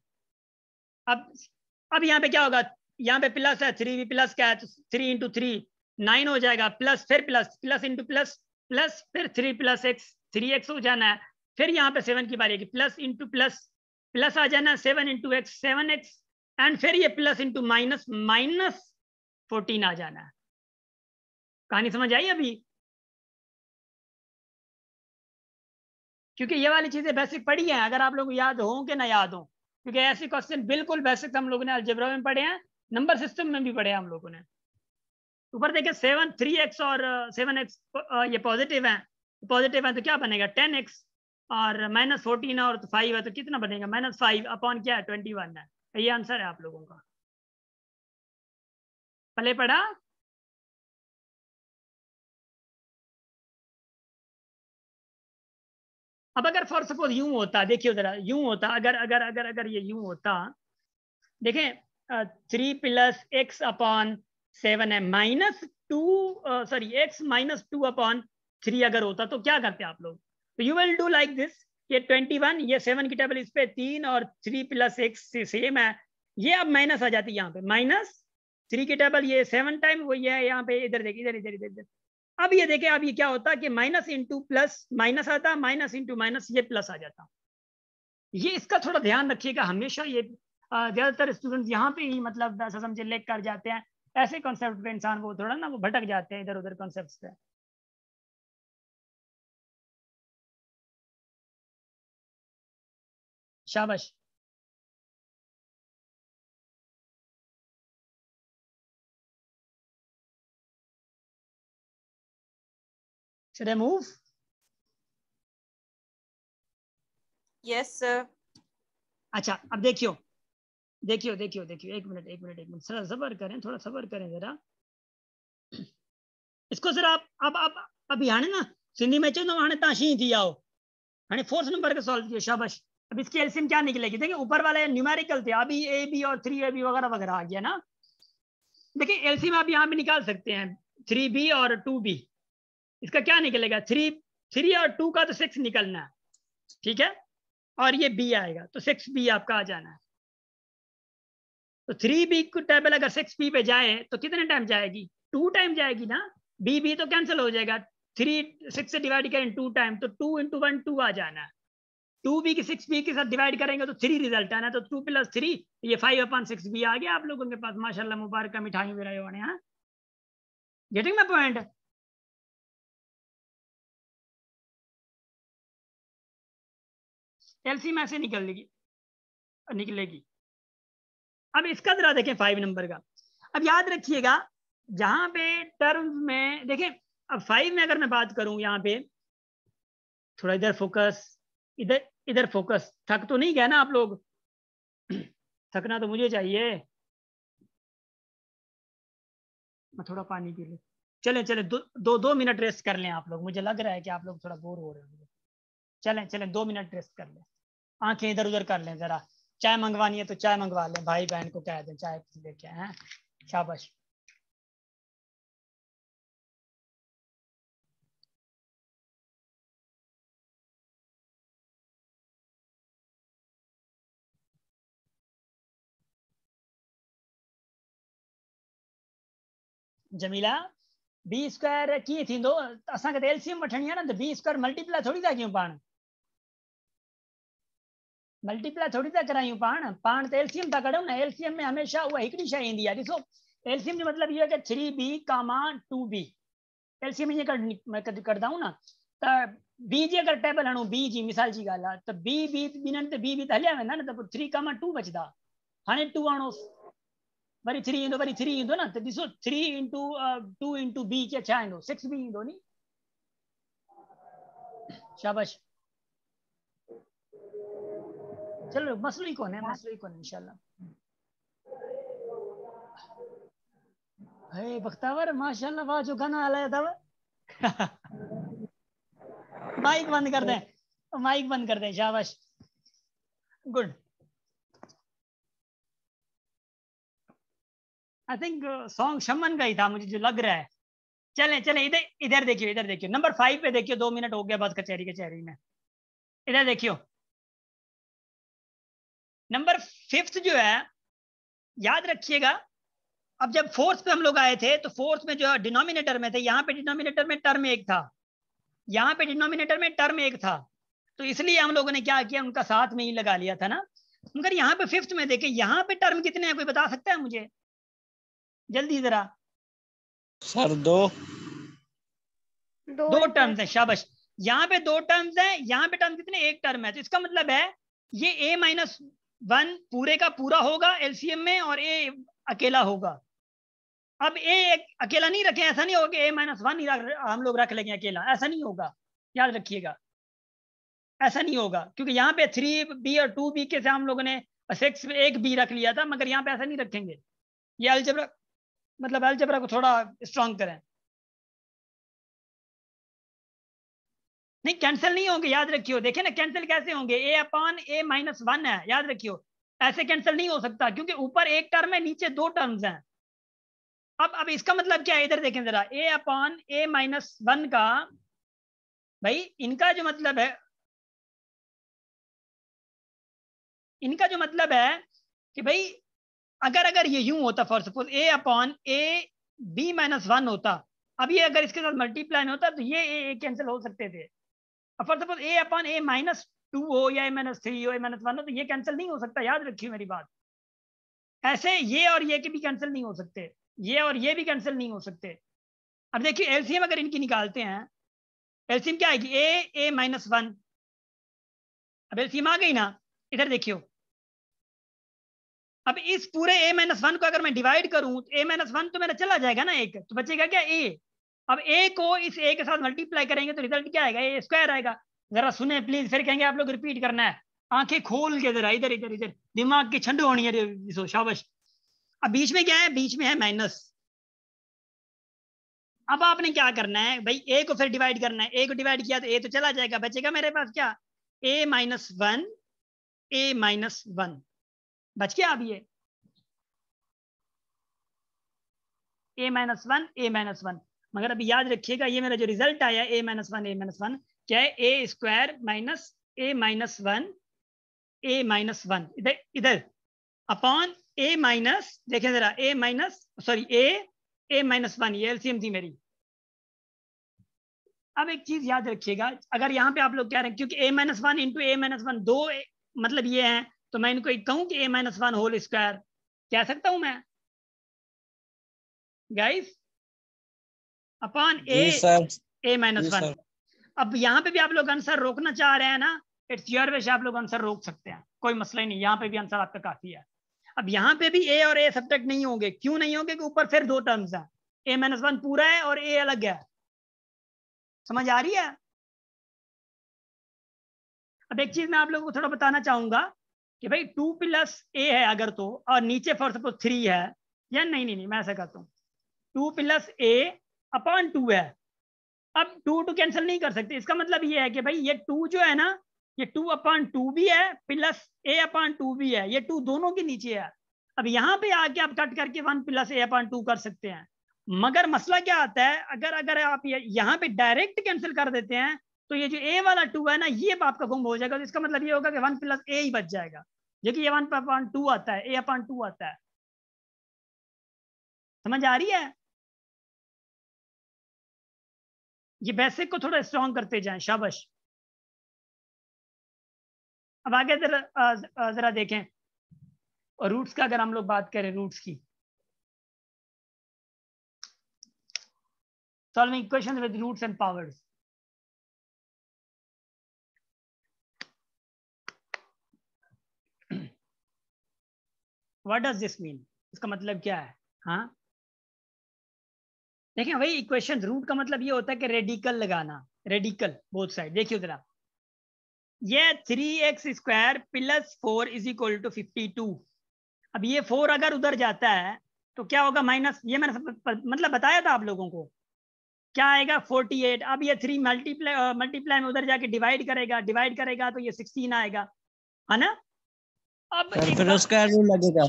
अब यहाँ पे क्या होगा, यहाँ पे प्लस है, 3 भी प्लस क्या है, तो 3 इंटू 3 9 हो जाएगा, प्लस फिर plus, plus into plus plus, फिर 3 प्लस एक्स 3x हो जाना है, फिर यहाँ पे 7 की बारी है, प्लस इंटू प्लस प्लस आ जाना है, 7 इंटू एक्स 7x, एंड फिर ये प्लस इंटू माइनस माइनस 14 आ जाना है। कहानी समझ आई अभी? क्योंकि ये वाली चीजें बेसिक पढ़ी हैं, अगर आप लोग याद हो कि ना याद हो, क्योंकि ऐसे क्वेश्चन बिल्कुल बेसिक हम लोगों ने अलजेब्रा में पढ़े हैं, नंबर सिस्टम में भी पढ़े हैं हम लोगों ने। ऊपर देखिए 7 3x और 7x ये पॉजिटिव है, तो क्या बनेगा 10x, और माइनस 14 और 5 है तो कितना बनेगा -5 अपॉन क्या है 21 है। ये आंसर है आप लोगों का। पहले पढ़ा? अब अगर फॉर सपोज यूं होता, देखिए जरा यूं होता, अगर अगर अगर अगर ये यूं होता, देखें 3 प्लस एक्स अपॉन 7 है, -2 सॉरी x माइनस 2 अपॉन 3 अगर होता तो क्या करते आप लोग? तो you will do like this, ये 21, ये 7 की टेबल इस पे 3 और 3 प्लस एक्स से सेम है, ये अब माइनस आ जाती है यहाँ पे, -3 की टेबल ये 7 टाइम वो ये है यहाँ पे, इधर देखिए इधर इधर इधर। अब ये देखें, अब ये क्या होता कि माइनस इंटू प्लस माइनस आता, माइनस इंटू माइनस ये प्लस आ जाता। ये इसका थोड़ा ध्यान रखिएगा हमेशा, ये ज्यादातर स्टूडेंट्स यहाँ पे ही मतलब ऐसा समझे लेक कर जाते हैं, ऐसे कॉन्सेप्ट पे इंसान वो थोड़ा ना वो भटक जाते हैं इधर उधर कॉन्सेप्ट्स पे। शाबाश। Should I move? Yes, sir. अच्छा अब देखियो देखियो देखियो देखियो, एक मिनट एक मिनट एक मिनट, थोड़ा सब्र करें, थोड़ा सब्र करें जरा। इसको जरा अब अभी हाने ना सिंधी में चलो हाने ताशी थी आओ, हाने फोर्थ नंबर का सॉल्व किया, शाबाश। अब इसकी एलसीएम क्या निकलेगी, देखिए ऊपर वाले न्यूमेरिकल थे, अभी ए बी और 3ab वगैरह वगैरह आ गया ना। देखिए एलसीएम आप यहाँ पे निकाल सकते हैं 3b और 2b, इसका क्या निकलेगा 3 और 2 का तो 6 निकलना है, ठीक है, और ये b आएगा तो 6b आपका आ जाना है। तो 3b को टेबल अगर 6b पे जाए तो कितने टाइम जाएगी, 2 टाइम जाएगी ना, b तो कैंसिल हो जाएगा, 3 6 से डिवाइड करें 2 टाइम, तो 2 इंटू 1 2 आ जाना है, 2b की 6b के साथ डिवाइड करेंगे तो 3 रिजल्ट आना, तो 2 प्लस 3 ये 5/6b आ गया आप लोगों के पास, माशाल्लाह मुबारक का मिठाई भी रहे होने। हाँ गेटिंग माय पॉइंट? एलसीएम ऐसे निकलेगी। अब इसका जरा देखें 5 नंबर का। अब याद रखिएगा जहां पे टर्म्स में देखें, अब 5 में अगर मैं बात करूं यहाँ पे थोड़ा इधर फोकस, इधर इधर फोकस। थक तो नहीं गया ना आप लोग? थकना तो मुझे चाहिए। मैं थोड़ा पानी पी लूं। चलें चलें, दो मिनट रेस्ट कर लें आप लोग। मुझे लग रहा है कि आप लोग थोड़ा बोर हो रहे होंगे। चलें चलें 2 मिनट रेस्ट कर लें, आंखें इधर उधर कर लें जरा। चाय मंगवानी है तो चाय मंगवा लें, भाई बहन को कह दें चाय लेके आए। शाबाश। जमीला बी स्क्वायर की थी दो असां के एलसीएम वठणी है ना, तो बी स्क्वायर मल्टीप्लाई थोड़ी था क्यों पाण, मल्टीप्लाई थोड़ी था करायूं पाण पाण तो एलसीएम था कढूं ना। एलसीएम में हमेशा वो हिकड़ी शय ईंदी आहे। ॾिसो एलसीएम जो मतलब ये है कि 3b, 2b। एलसीएम ये करदा हूं ना, तो बी जी अगर टेबल हणूं, बी जी मिसाल जी ॻाल्हि आहे, त बी बी ॿिन्हनि ते बी बी त हलिया वेंदा न, त पोइ 3, 2 बचदा। हाणे 2 आणो, वरी 3 ईंदो, वरी 3 ईंदो न, त ॾिसो 3 इंटू 2 इंटू बी के छा ईंदो, 6 बी ईंदो नी। शाबाश। चलो मसलो ही कोन्हे, मसलो ही कोन्हे इंशाल्लाह। हे बख्तावर माशाल्लाह, वाह जो गाना हलाया अथव। माइक बंद कर दें, माइक बंद कर दें। शाबाश, गुड। आई थिंक सॉन्ग शमन का ही था, मुझे जो लग रहा है। चलें चलें, इधर इधर देखियो, इधर देखियो, नंबर 5 पे देखियो। 2 मिनट हो गया बस कचहरी कचहरी में। इधर देखियो, नंबर 5 जो है, याद रखिएगा। अब जब फोर्थ पे हम लोग आए थे, तो फोर्थ में जो डिनोमिनेटर में थे, यहाँ पे डिनोमिनेटर में टर्म एक था, यहाँ पे डिनोमिनेटर में टर्म एक था, तो इसलिए हम लोगों ने क्या किया, उनका साथ में ही लगा लिया था ना। मगर यहाँ पे 5th में देखे, यहाँ पे टर्म कितने हैं, कोई बता सकता है मुझे जल्दी जरा? सर 2 टर्म्स हैं। शाबाश, यहाँ पे 2 टर्म्स हैं, यहाँ पे टर्म कितने, एक टर्म है। तो इसका मतलब है ये a-1 पूरे का पूरा होगा एलसीएम में, और a अकेला होगा। अब a अकेला नहीं रखें, ऐसा नहीं होगा a-1 हम लोग रख लेंगे अकेला, ऐसा नहीं होगा, याद रखिएगा, ऐसा नहीं होगा। क्योंकि यहाँ पे 3b और 2b के से हम लोगों ने 6 में एक b रख लिया था, मगर यहाँ पे ऐसा नहीं रखेंगे। ये अलजेब्रा, मतलब अलजेब्रा को थोड़ा स्ट्रॉन्ग करें। नहीं कैंसिल नहीं होंगे, याद रखियो। देखे ना कैंसिल कैसे होंगे, a/a-1 है, याद रखियो। ऐसे कैंसिल नहीं हो सकता, क्योंकि ऊपर एक टर्म है, नीचे 2 टर्म्स हैं। अब इसका मतलब क्या है, इधर देखें जरा, a/a-1 का, भाई इनका जो मतलब है, इनका जो मतलब है कि भाई अगर ये यूं होता, फॉर सपोज a/a-b-1 होता, अब ये अगर इसके साथ मल्टीप्लाई नहीं होता, तो ये कैंसिल हो सकते थे। अब फॉर सपोज a/a-2 हो या a-3 हो, a-1 हो, तो ये कैंसिल नहीं हो सकता, याद रखिए मेरी बात। ऐसे ये और ये के भी कैंसिल नहीं हो सकते, ये और ये भी कैंसिल नहीं हो सकते। अब देखिए एलसीएम अगर इनकी निकालते हैं, एलसीएम क्या आएगी, a/a-1। अब एलसीएम आ गई ना, इधर देखियो। अब इस पूरे a-1 को अगर मैं डिवाइड करूं, तो a-1 तो मेरा चला जाएगा ना एक, तो बचेगा क्या, a। अब a को इस a के साथ मल्टीप्लाई करेंगे तो रिजल्ट क्या आएगा, a स्क्वायर आएगा। जरा सुने प्लीज, फिर कहेंगे आप लोग रिपीट करना है। आंखें खोल के जरा, इधर इधर इधर दिमाग की छंड होनी है। शाबाश। अब बीच में क्या है, बीच में है माइनस। अब आपने क्या करना है भाई, a को फिर डिवाइड करना है। a को डिवाइड किया तो a तो चला जाएगा, बचेगा मेरे पास क्या, a-1 a-1 बच गया। अब ये a-1 a-1, मगर अभी याद रखिएगा, ये मेरा जो रिजल्ट आया a-1 a-1 क्या है, a square minus a-1 a-1 इधर इधर अपॉन a माइनस, देखें जरा, a-1 ये एलसीएम थी मेरी। अब एक चीज याद रखिएगा, अगर यहाँ पे आप लोग कह रहे हैं, क्योंकि a-1 इंटू a-1 दो मतलब ये है, तो मैं इनको एक कहूँ कि a-1 होल स्क्वायर कह सकता हूं मैं गाइस, अपॉन a-1। अब यहाँ पे भी आप लोग आंसर रोकना चाह रहे हैं ना, इट्स योर विश, आप लोग आंसर रोक सकते हैं, कोई मसला ही नहीं, यहाँ पे भी आंसर आपका काफी है। अब यहाँ पे भी a और a सब्ट्रैक्ट नहीं होंगे, क्यों नहीं होंगे, कि ऊपर फिर 2 टर्म्स हैं, a-1 पूरा है और a अलग है। समझ आ रही है? अब एक चीज मैं आप लोगों को थोड़ा बताना चाहूंगा कि भाई 2 प्लस ए है अगर तो, और नीचे फॉर सपोज 3 है, या नहीं मैं ऐसा करता हूँ, 2 प्लस ए अपॉन 2 है। अब 2 टू कैंसिल नहीं कर सकते, इसका मतलब ये है कि भाई ये 2 जो है ना, ये 2 अपॉन 2 भी है प्लस ए अपॉन 2 भी है, ये 2 दोनों के नीचे है। अब यहाँ पे आके आप कट करके 1 प्लस ए अपॉन 2 कर सकते हैं, मगर मसला क्या आता है, अगर आप यहाँ पे डायरेक्ट कैंसिल कर देते हैं तो ये जो ए वाला 2 है ना, ये आपका गुम हो जाएगा। तो इसका मतलब ये होगा कि 1 प्लस ए ही बच जाएगा, जो कि ये 1 अपॉन 2 आता है, ए अपॉन 2 आता है। समझ आ रही है? ये बेसिक को थोड़ा स्ट्रॉन्ग करते जाएं, शाबाश। अब आगे जरा देखें, और रूट्स का अगर हम लोग बात करें, रूट्स की, solving equations with roots and powers. What does this mean? इसका मतलब क्या है? हाँ देखें भाई, इक्वेशन रूट का मतलब ये होता है कि रेडिकल लगाना, रेडिकल बोथ साइड। देखिए जरा, ये 3x square plus 4 is equal to 52। अब ये 4 अगर उधर जाता है तो क्या होगा, माइनस, ये मैंने मतलब बताया था आप लोगों को, क्या आएगा 48। अब ये 3 मल्टीप्लाई में उधर जाके डिवाइड करेगा तो ये 16 आएगा, है ना? अब फिर उसका रूल लगेगा।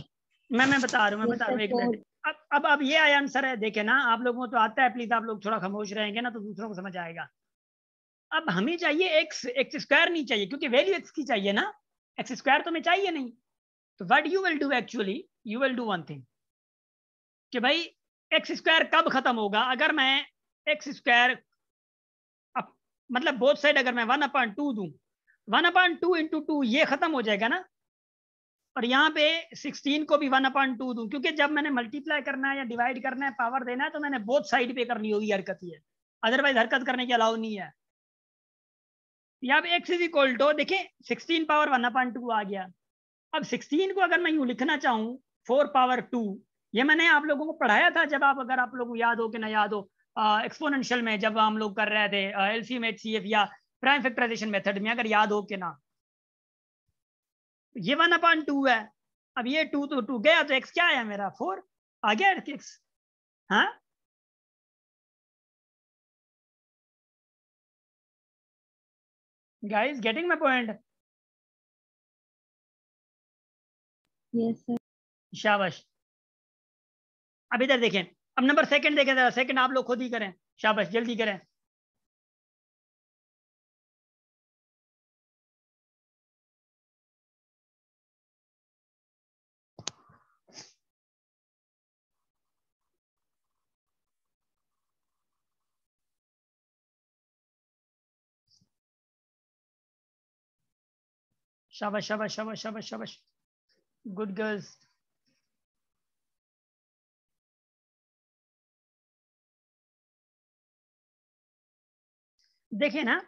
मैं बता रहा हूँ एक मिनट। अब ये आया आंसर है, देखे ना, आप लोगों को तो आता है, प्लीज आप लोग थोड़ा खामोश रहेंगे ना तो दूसरों को समझ आएगा। अब हमें चाहिए एक्स स्क्वायर नहीं चाहिए, क्योंकि वैल्यू एक्स की चाहिए ना, एक्स स्क्वायर तो हमें चाहिए नहीं। तो what you will do, actually you will do one thing, कि भाई एक्स स्क्वायर कब खत्म होगा, अगर मैं एक्स स्क्वायर मतलब बोथ साइड अगर मैं 1/2 दूं, 1/2 इंटू 2 ये खत्म हो जाएगा ना, और यहाँ पे 16 को भी 1/2 दूं, क्योंकि जब मैंने मल्टीप्लाई करना है या डिवाइड करना है, पावर देना है, तो मैंने बोथ साइड पे करनी होगी हरकत, ये अदरवाइज हरकत करने की अलाउ नहीं है। यहाँ पे x इज इक्वल टू, देखें 16 पावर 1/2 आ गया। अब 16 को अगर मैं यूं लिखना चाहूँ 4 पावर 2, ये मैंने आप लोगों को पढ़ाया था, जब अगर आप लोगों को याद हो कि ना याद हो, एक्सपोनेंशियल में जब हम लोग कर रहे थे एलसीएम एचसीएफ या प्राइम फैक्टराइजेशन मेथड में, अगर याद हो कि ना, ये 1/2 है। अब ये 2 तो 2 गया, तो x क्या आया मेरा, 4 आ गया x। हाँ guys, getting my point? Yes, sir. शाबाश। अब इधर देखें, अब नंबर सेकंड देखें जरा, सेकंड आप लोग खुद ही करें, शाबाश जल्दी करें। शाबाश शाबाश शाबाश शाबाश शाबाश, गुड गर्ल्स। देखिए ना,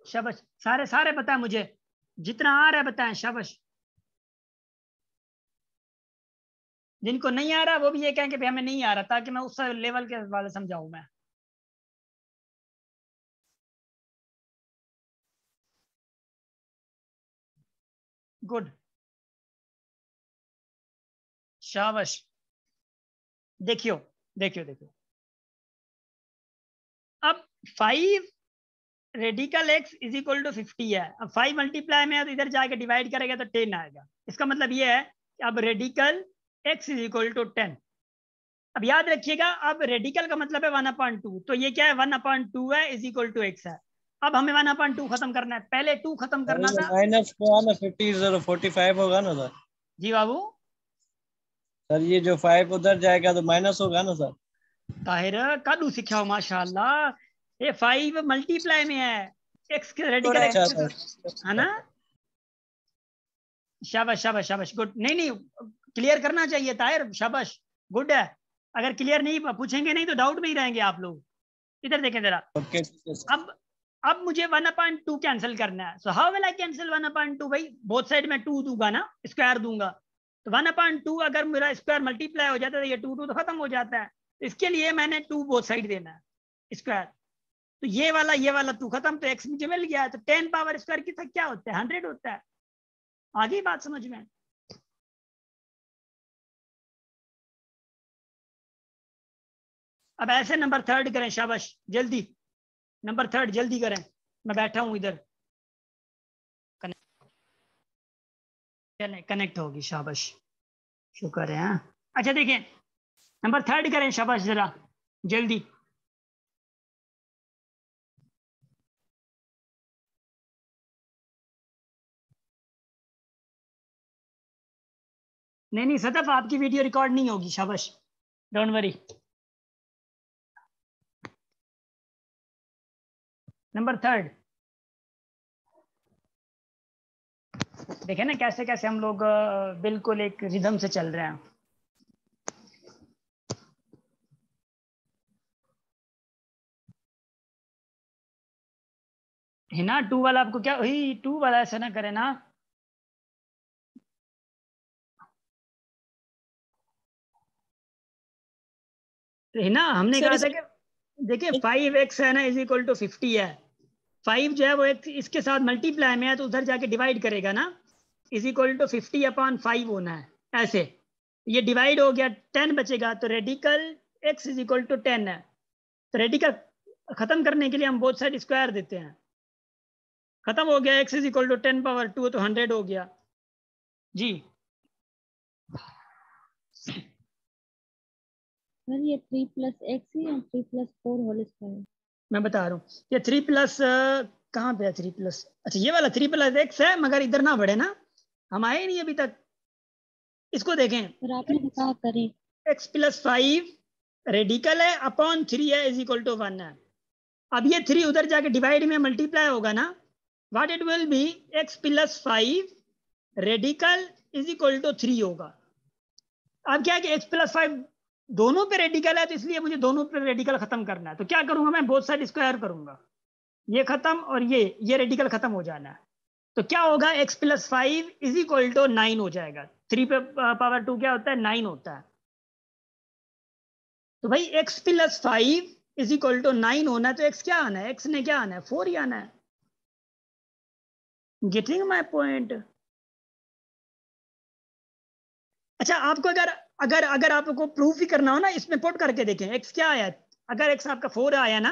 शाबाश, सारे बताएं मुझे, जितना आ रहा है बताएं, शाबाश। जिनको नहीं आ रहा वो भी ये कहें कि भाई हमें नहीं आ रहा, ताकि मैं उस लेवल के वाले समझाऊं मैं। गुड, शाबाश। देखियो देखियो देखियो, अब 5 radical x is equal to 50 है। अब 5 मल्टीप्लाई में है तो इधर जाके डिवाइड करेगा तो 10 आएगा। इसका मतलब ये है कि अब radical x is equal to 10। अब याद रखिएगा, अब रेडिकल का मतलब है 1/2, तो ये क्या है, 1/2 है इज इक्वल टू x है। अब हमें 1/2 खत्म करना है, पहले 2 खत्म करना था। माइनस को आना 50 45 होगा ना सर? जी बाबू। सर ये जो 5 उधर जाएगा तो माइनस होगा ना सर? ताहिर कादू सीखा हो माशाल्लाह, ये 5 मल्टीप्लाई में है, x के रेडिकल x है ना। शाबाश शाबाश शाबाश, गुड। नहीं क्लियर करना चाहिए ताहिर, शाबाश, गुड है। अगर क्लियर नहीं पूछेंगे नहीं तो डाउट में ही रहेंगे आप लोग। इधर देखें जरा, अब मुझे 1/2 कैंसिल करना है। So how will I cancel 1/2? भाई बोथ साइड में 2 दूंगा ना, स्क्वायर दूंगा, तो 1/2 अगर मेरा स्क्वायर मल्टीप्लाई हो जाता है तो ये 2 तो खत्म हो जाता है। इसके लिए मैंने 2 बोथ साइड देना है, स्क्वायर। तो ये वाला टू खत्म, तो एक्स मुझे मिल गया। तो 10 पावर स्क्वायर की क्या होता है? 100 होता है। आगे बात समझ में? अब ऐसे नंबर थर्ड करें, शाबाश जल्दी, नंबर थर्ड जल्दी करें, मैं बैठा हूं इधर। कनेक्ट होगी, शाबाश, शुक्र है। हाँ? अच्छा देखिए, नंबर थर्ड करें, शाबाश जरा जल्दी। नहीं नहीं सदफ, आपकी वीडियो रिकॉर्ड नहीं होगी, शाबाश, डोंट वरी। नंबर थर्ड देखें ना, कैसे कैसे हम लोग बिल्कुल एक रिदम से चल रहे हैं। है ना, टू वाला आपको क्या, वही टू वाला ऐसा ना करे ना। तो है ना, हमने सर कहा था कि देखिए 5x है ना इज इक्वल टू 50 है। 5 जो है वो एक इसके साथ मल्टीप्लाई में है, तो उधर जाके डिवाइड करेगा ना, इज इक्वल टू 50/5 होना है ऐसे। ये डिवाइड हो गया, 10 बचेगा, तो radical x is equal to 10 है। तो रेडिकल खत्म करने के लिए हम बोथ साइड स्क्वायर देते हैं। खत्म हो गया, x is equal to 10 power 2, तो 100 हो गया जी। सर ये 3 प्लस एक्स है या 3 प्लस 4 होल स्क्वायर? मैं बता रहा हूँ, ये 3 प्लस कहाँ पे है 3 प्लस, अच्छा ये वाला 3 प्लस x है, मगर इधर ना बढ़े ना, हम आए नहीं अभी तक। इसको देखें, सर आपने तो कहा करें। x+5 रेडिकल है अपॉन 3 है इज इक्वल टू 1 है। अब ये 3 उधर जाके डिवाइड में मल्टीप्लाई होगा ना, what it will be, x+5 radical is equal to 3 होगा। अब क्या है कि x+5 दोनों पे रेडिकल है, तो इसलिए मुझे दोनों पे रेडिकल खत्म करना है। तो क्या करूंगा मैं, बोथ साइड स्क्वायर करूंगा, ये खत्म और ये रेडिकल खत्म हो जाना है। तो क्या होगा, x+5 इज इक्वल टू 9 हो जाएगा। 3 पे पावर 2 क्या होता है, 9 होता है। तो भाई x+5 इज इक्वल टू 9 होना है, तो x क्या आना है, x ने क्या आना है, 4 ही आना है। Getting my point? अच्छा आपको अगर अगर अगर आपको प्रूफ ही करना हो ना, इसमें पुट करके देखें x क्या आया। अगर x आपका 4 आया ना,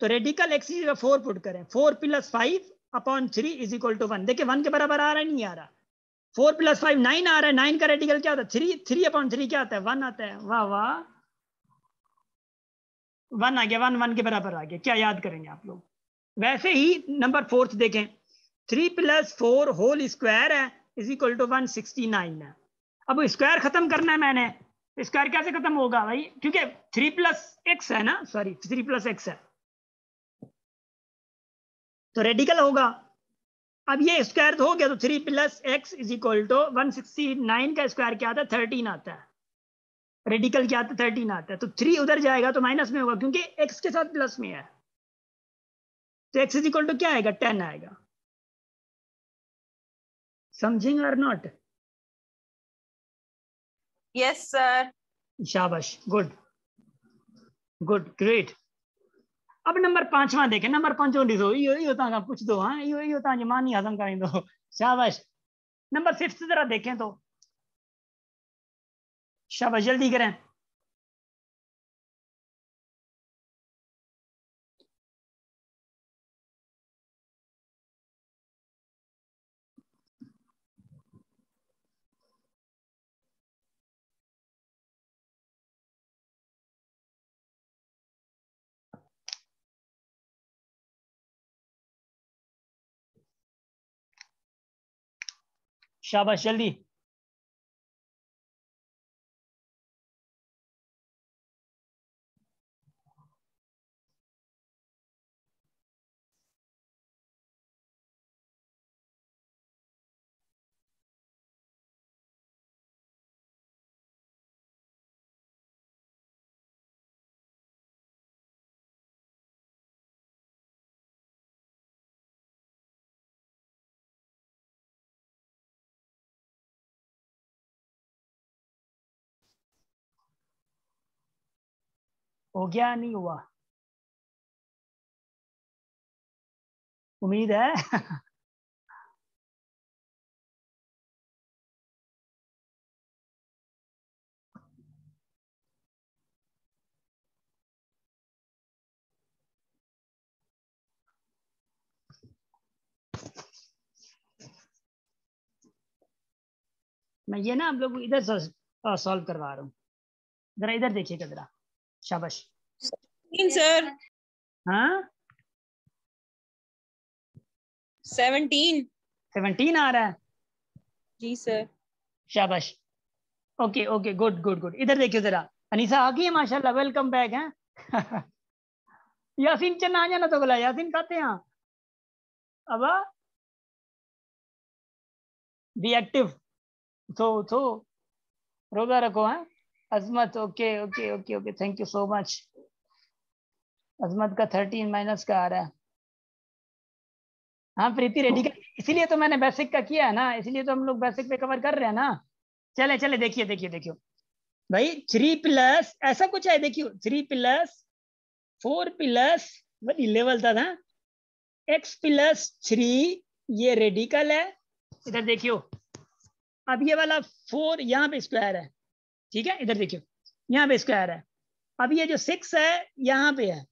तो रेडिकल x की जगह 4 पुट करें, 4+5/3 इज इक्वल टू 1। देखिए 1 के बराबर आ रहा है, नहीं आ रहा। 4+5 9 आ रहा है, 9 का रेडिकल क्या होता है, 3/3 क्या आता है, 1 आता है। वाह वाह, 1 आ गया, 1 के बराबर आ गया। क्या याद करेंगे आप लोग? वैसे ही नंबर फोर्थ देखें, 3+4 होल स्क्वायर है इज इक्वल टू 169 है। अब स्क्वायर खत्म करना है मैंने, स्क्वायर कैसे खत्म होगा भाई, क्योंकि 3+x है ना, सॉरी 3+x है, तो रेडिकल होगा। अब ये स्क्वायर तो हो गया, तो 3+x इज इक्वल टू 169 का स्क्वायर क्या आता है, 13 आता है। रेडिकल क्या आता है, 13 आता है। तो 3 उधर जाएगा तो माइनस में होगा, क्योंकि x के साथ प्लस में है। तो x इज इक्वल टू क्या आएगा, 10 आएगा। समझेंगे और नॉट? Yes, sir. शाबाश, गुड गुड ग्रेट। अब नंबर 5वां देखें, नंबर 5 दो यो होता है, पूछ दो, हाँ यो होता है, मान ही हजम करें दो, शाबाश। नंबर 5 जरा देखें तो, शाबाश जल्दी करें। शाबाश जल्दी। हो गया नहीं हुआ? उम्मीद है। मैं ये ना आप लोग इधर सॉल्व करवा रहा हूँ, जरा इधर देखिएगा जरा, शाबाश। सर हाँ 17 आ रहा है जी सर। शाबाश। Okay okay good good good. इधर देखियो जरा, अनीसा आ गई है माशाल्लाह, वेलकम बैक है। यासीन चन्ना आ जाना तो बोला, यासीन खाते हैं अब बी एक्टिव, तो रोजा रखो है। Azmat okay okay okay okay, thank you so much. Azmat का 13 माइनस का आ रहा है। हाँ प्रीति रेडी का, इसीलिए तो मैंने बेसिक का किया है ना, इसीलिए तो हम लोग बेसिक पे कवर कर रहे हैं ना। चले चले देखिए देखिए देखियो भाई, 3 प्लस ऐसा कुछ है, देखियो 3 प्लस 4 प्लस वही लेवल था ना, x प्लस 3 ये रेडिकल है। इधर देखियो, अब ये वाला 4 यहाँ पे स्क्वायर है, ठीक है, इधर देखियो यहाँ पे स्क्वायर है। अब ये जो 6 है यहाँ पे है,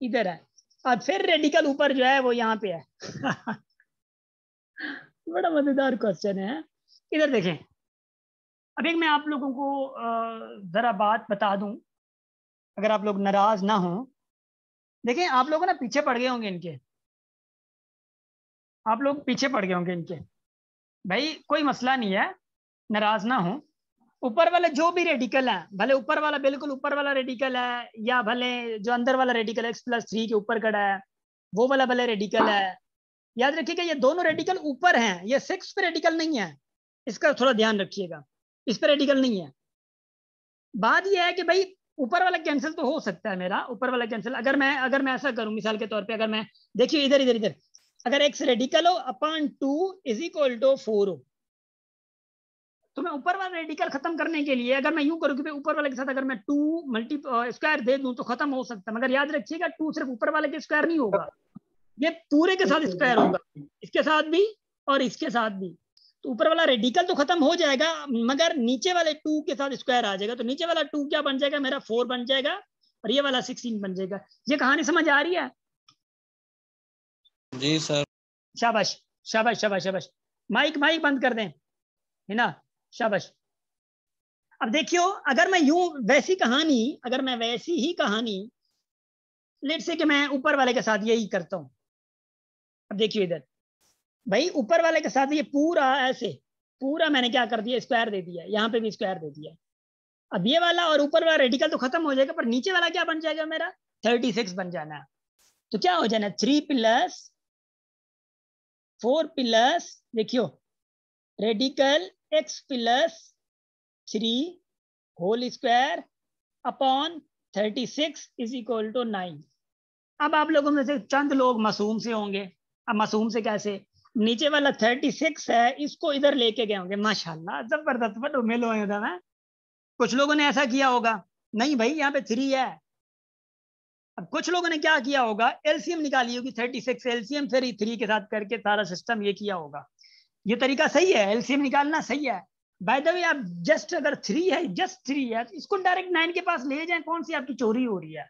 इधर है, और फिर रेडिकल ऊपर जो है वो यहाँ पे है। बड़ा मजेदार क्वेश्चन है। इधर देखें, अब एक मैं आप लोगों को जरा बात बता दूं, अगर आप लोग नाराज ना हो। देखें आप लोग ना पीछे पड़ गए होंगे इनके, आप लोग पीछे पड़ गए होंगे इनके। भाई कोई मसला नहीं है, नाराज ना हो। ऊपर वाले जो भी रेडिकल है, भले ऊपर वाला बिल्कुल ऊपर वाला रेडिकल है, या भले जो अंदर वाला रेडिकल है x+3 के ऊपर खड़ा है वो वाला भले रेडिकल है, याद रखिएगा ये दोनों रेडिकल ऊपर हैं, ये 6 पे रेडिकल नहीं है, इसका थोड़ा ध्यान रखिएगा, इस पर रेडिकल नहीं है। बात यह है कि भाई ऊपर वाला कैंसिल तो हो सकता है मेरा, ऊपर वाला कैंसिल अगर मैं ऐसा करूं मिसाल के तौर पे, अगर मैं देखिए इधर इधर इधर, अगर x रेडिकल हो अपॉन 2 इज इक्वल टू 4 हो, तो मैं ऊपर वाला रेडिकल खत्म करने के लिए अगर मैं यूं करूं कि भाई ऊपर वाले के साथ अगर मैं 2 स्क्वायर दे दूं तो खत्म हो सकता है, मगर याद रखिएगा 2 सिर्फ ऊपर वाले के स्क्वायर नहीं होगा, ये पूरे के साथ स्क्वायर होगा, इसके साथ भी और इसके साथ भी। तो ऊपर वाला रेडिकल तो खत्म हो जाएगा, मगर नीचे वाले 2 के साथ स्क्वायर आ जाएगा, तो नीचे वाला 2 क्या बन जाएगा मेरा 4 बन जाएगा, और ये वाला 16 बन जाएगा। ये कहानी समझ आ रही है? जी सर। शाबाश शाबाश शाबाश शाबाश। माइक माइक बंद कर दें, है ना, शाबाश। अब देखियो, अगर मैं यूं वैसी कहानी, अगर मैं वैसी ही कहानी लेट से कि मैं ऊपर वाले के साथ यही करता हूं। अब देखियो इधर भाई, ऊपर वाले के साथ ये पूरा ऐसे पूरा मैंने क्या कर दिया, स्क्वायर दे दिया, यहाँ पे भी स्क्वायर दे दिया। अब ये वाला और ऊपर वाला रेडिकल तो खत्म हो जाएगा, पर नीचे वाला क्या बन जाएगा मेरा 36 बन जाना है। तो क्या हो जाना 3 प्लस 4 प्लस देखियो radical x plus 3 whole square upon 36 is equal to 9। अब आप लोगों में से चंद लोग मासूम से होंगे। अब मासूम से कैसे, नीचे वाला 36 है इसको इधर लेके गए होंगे, माशाल्लाह जबरदस्त, बड़ो मेलो है ना। कुछ लोगों ने ऐसा किया होगा, नहीं भाई यहाँ पे 3 है। अब कुछ लोगों ने क्या किया होगा, एलसीएम निकाली होगी 36 एलसीएम फिर 3 के साथ करके सारा सिस्टम ये किया होगा। ये तरीका सही है, एलसीएम निकालना सही है। बाय द वे आप जस्ट अगर 3 है, जस्ट 3 है, तो इसको डायरेक्ट 9 के पास ले जाएं, कौन सी आपकी चोरी हो रही है,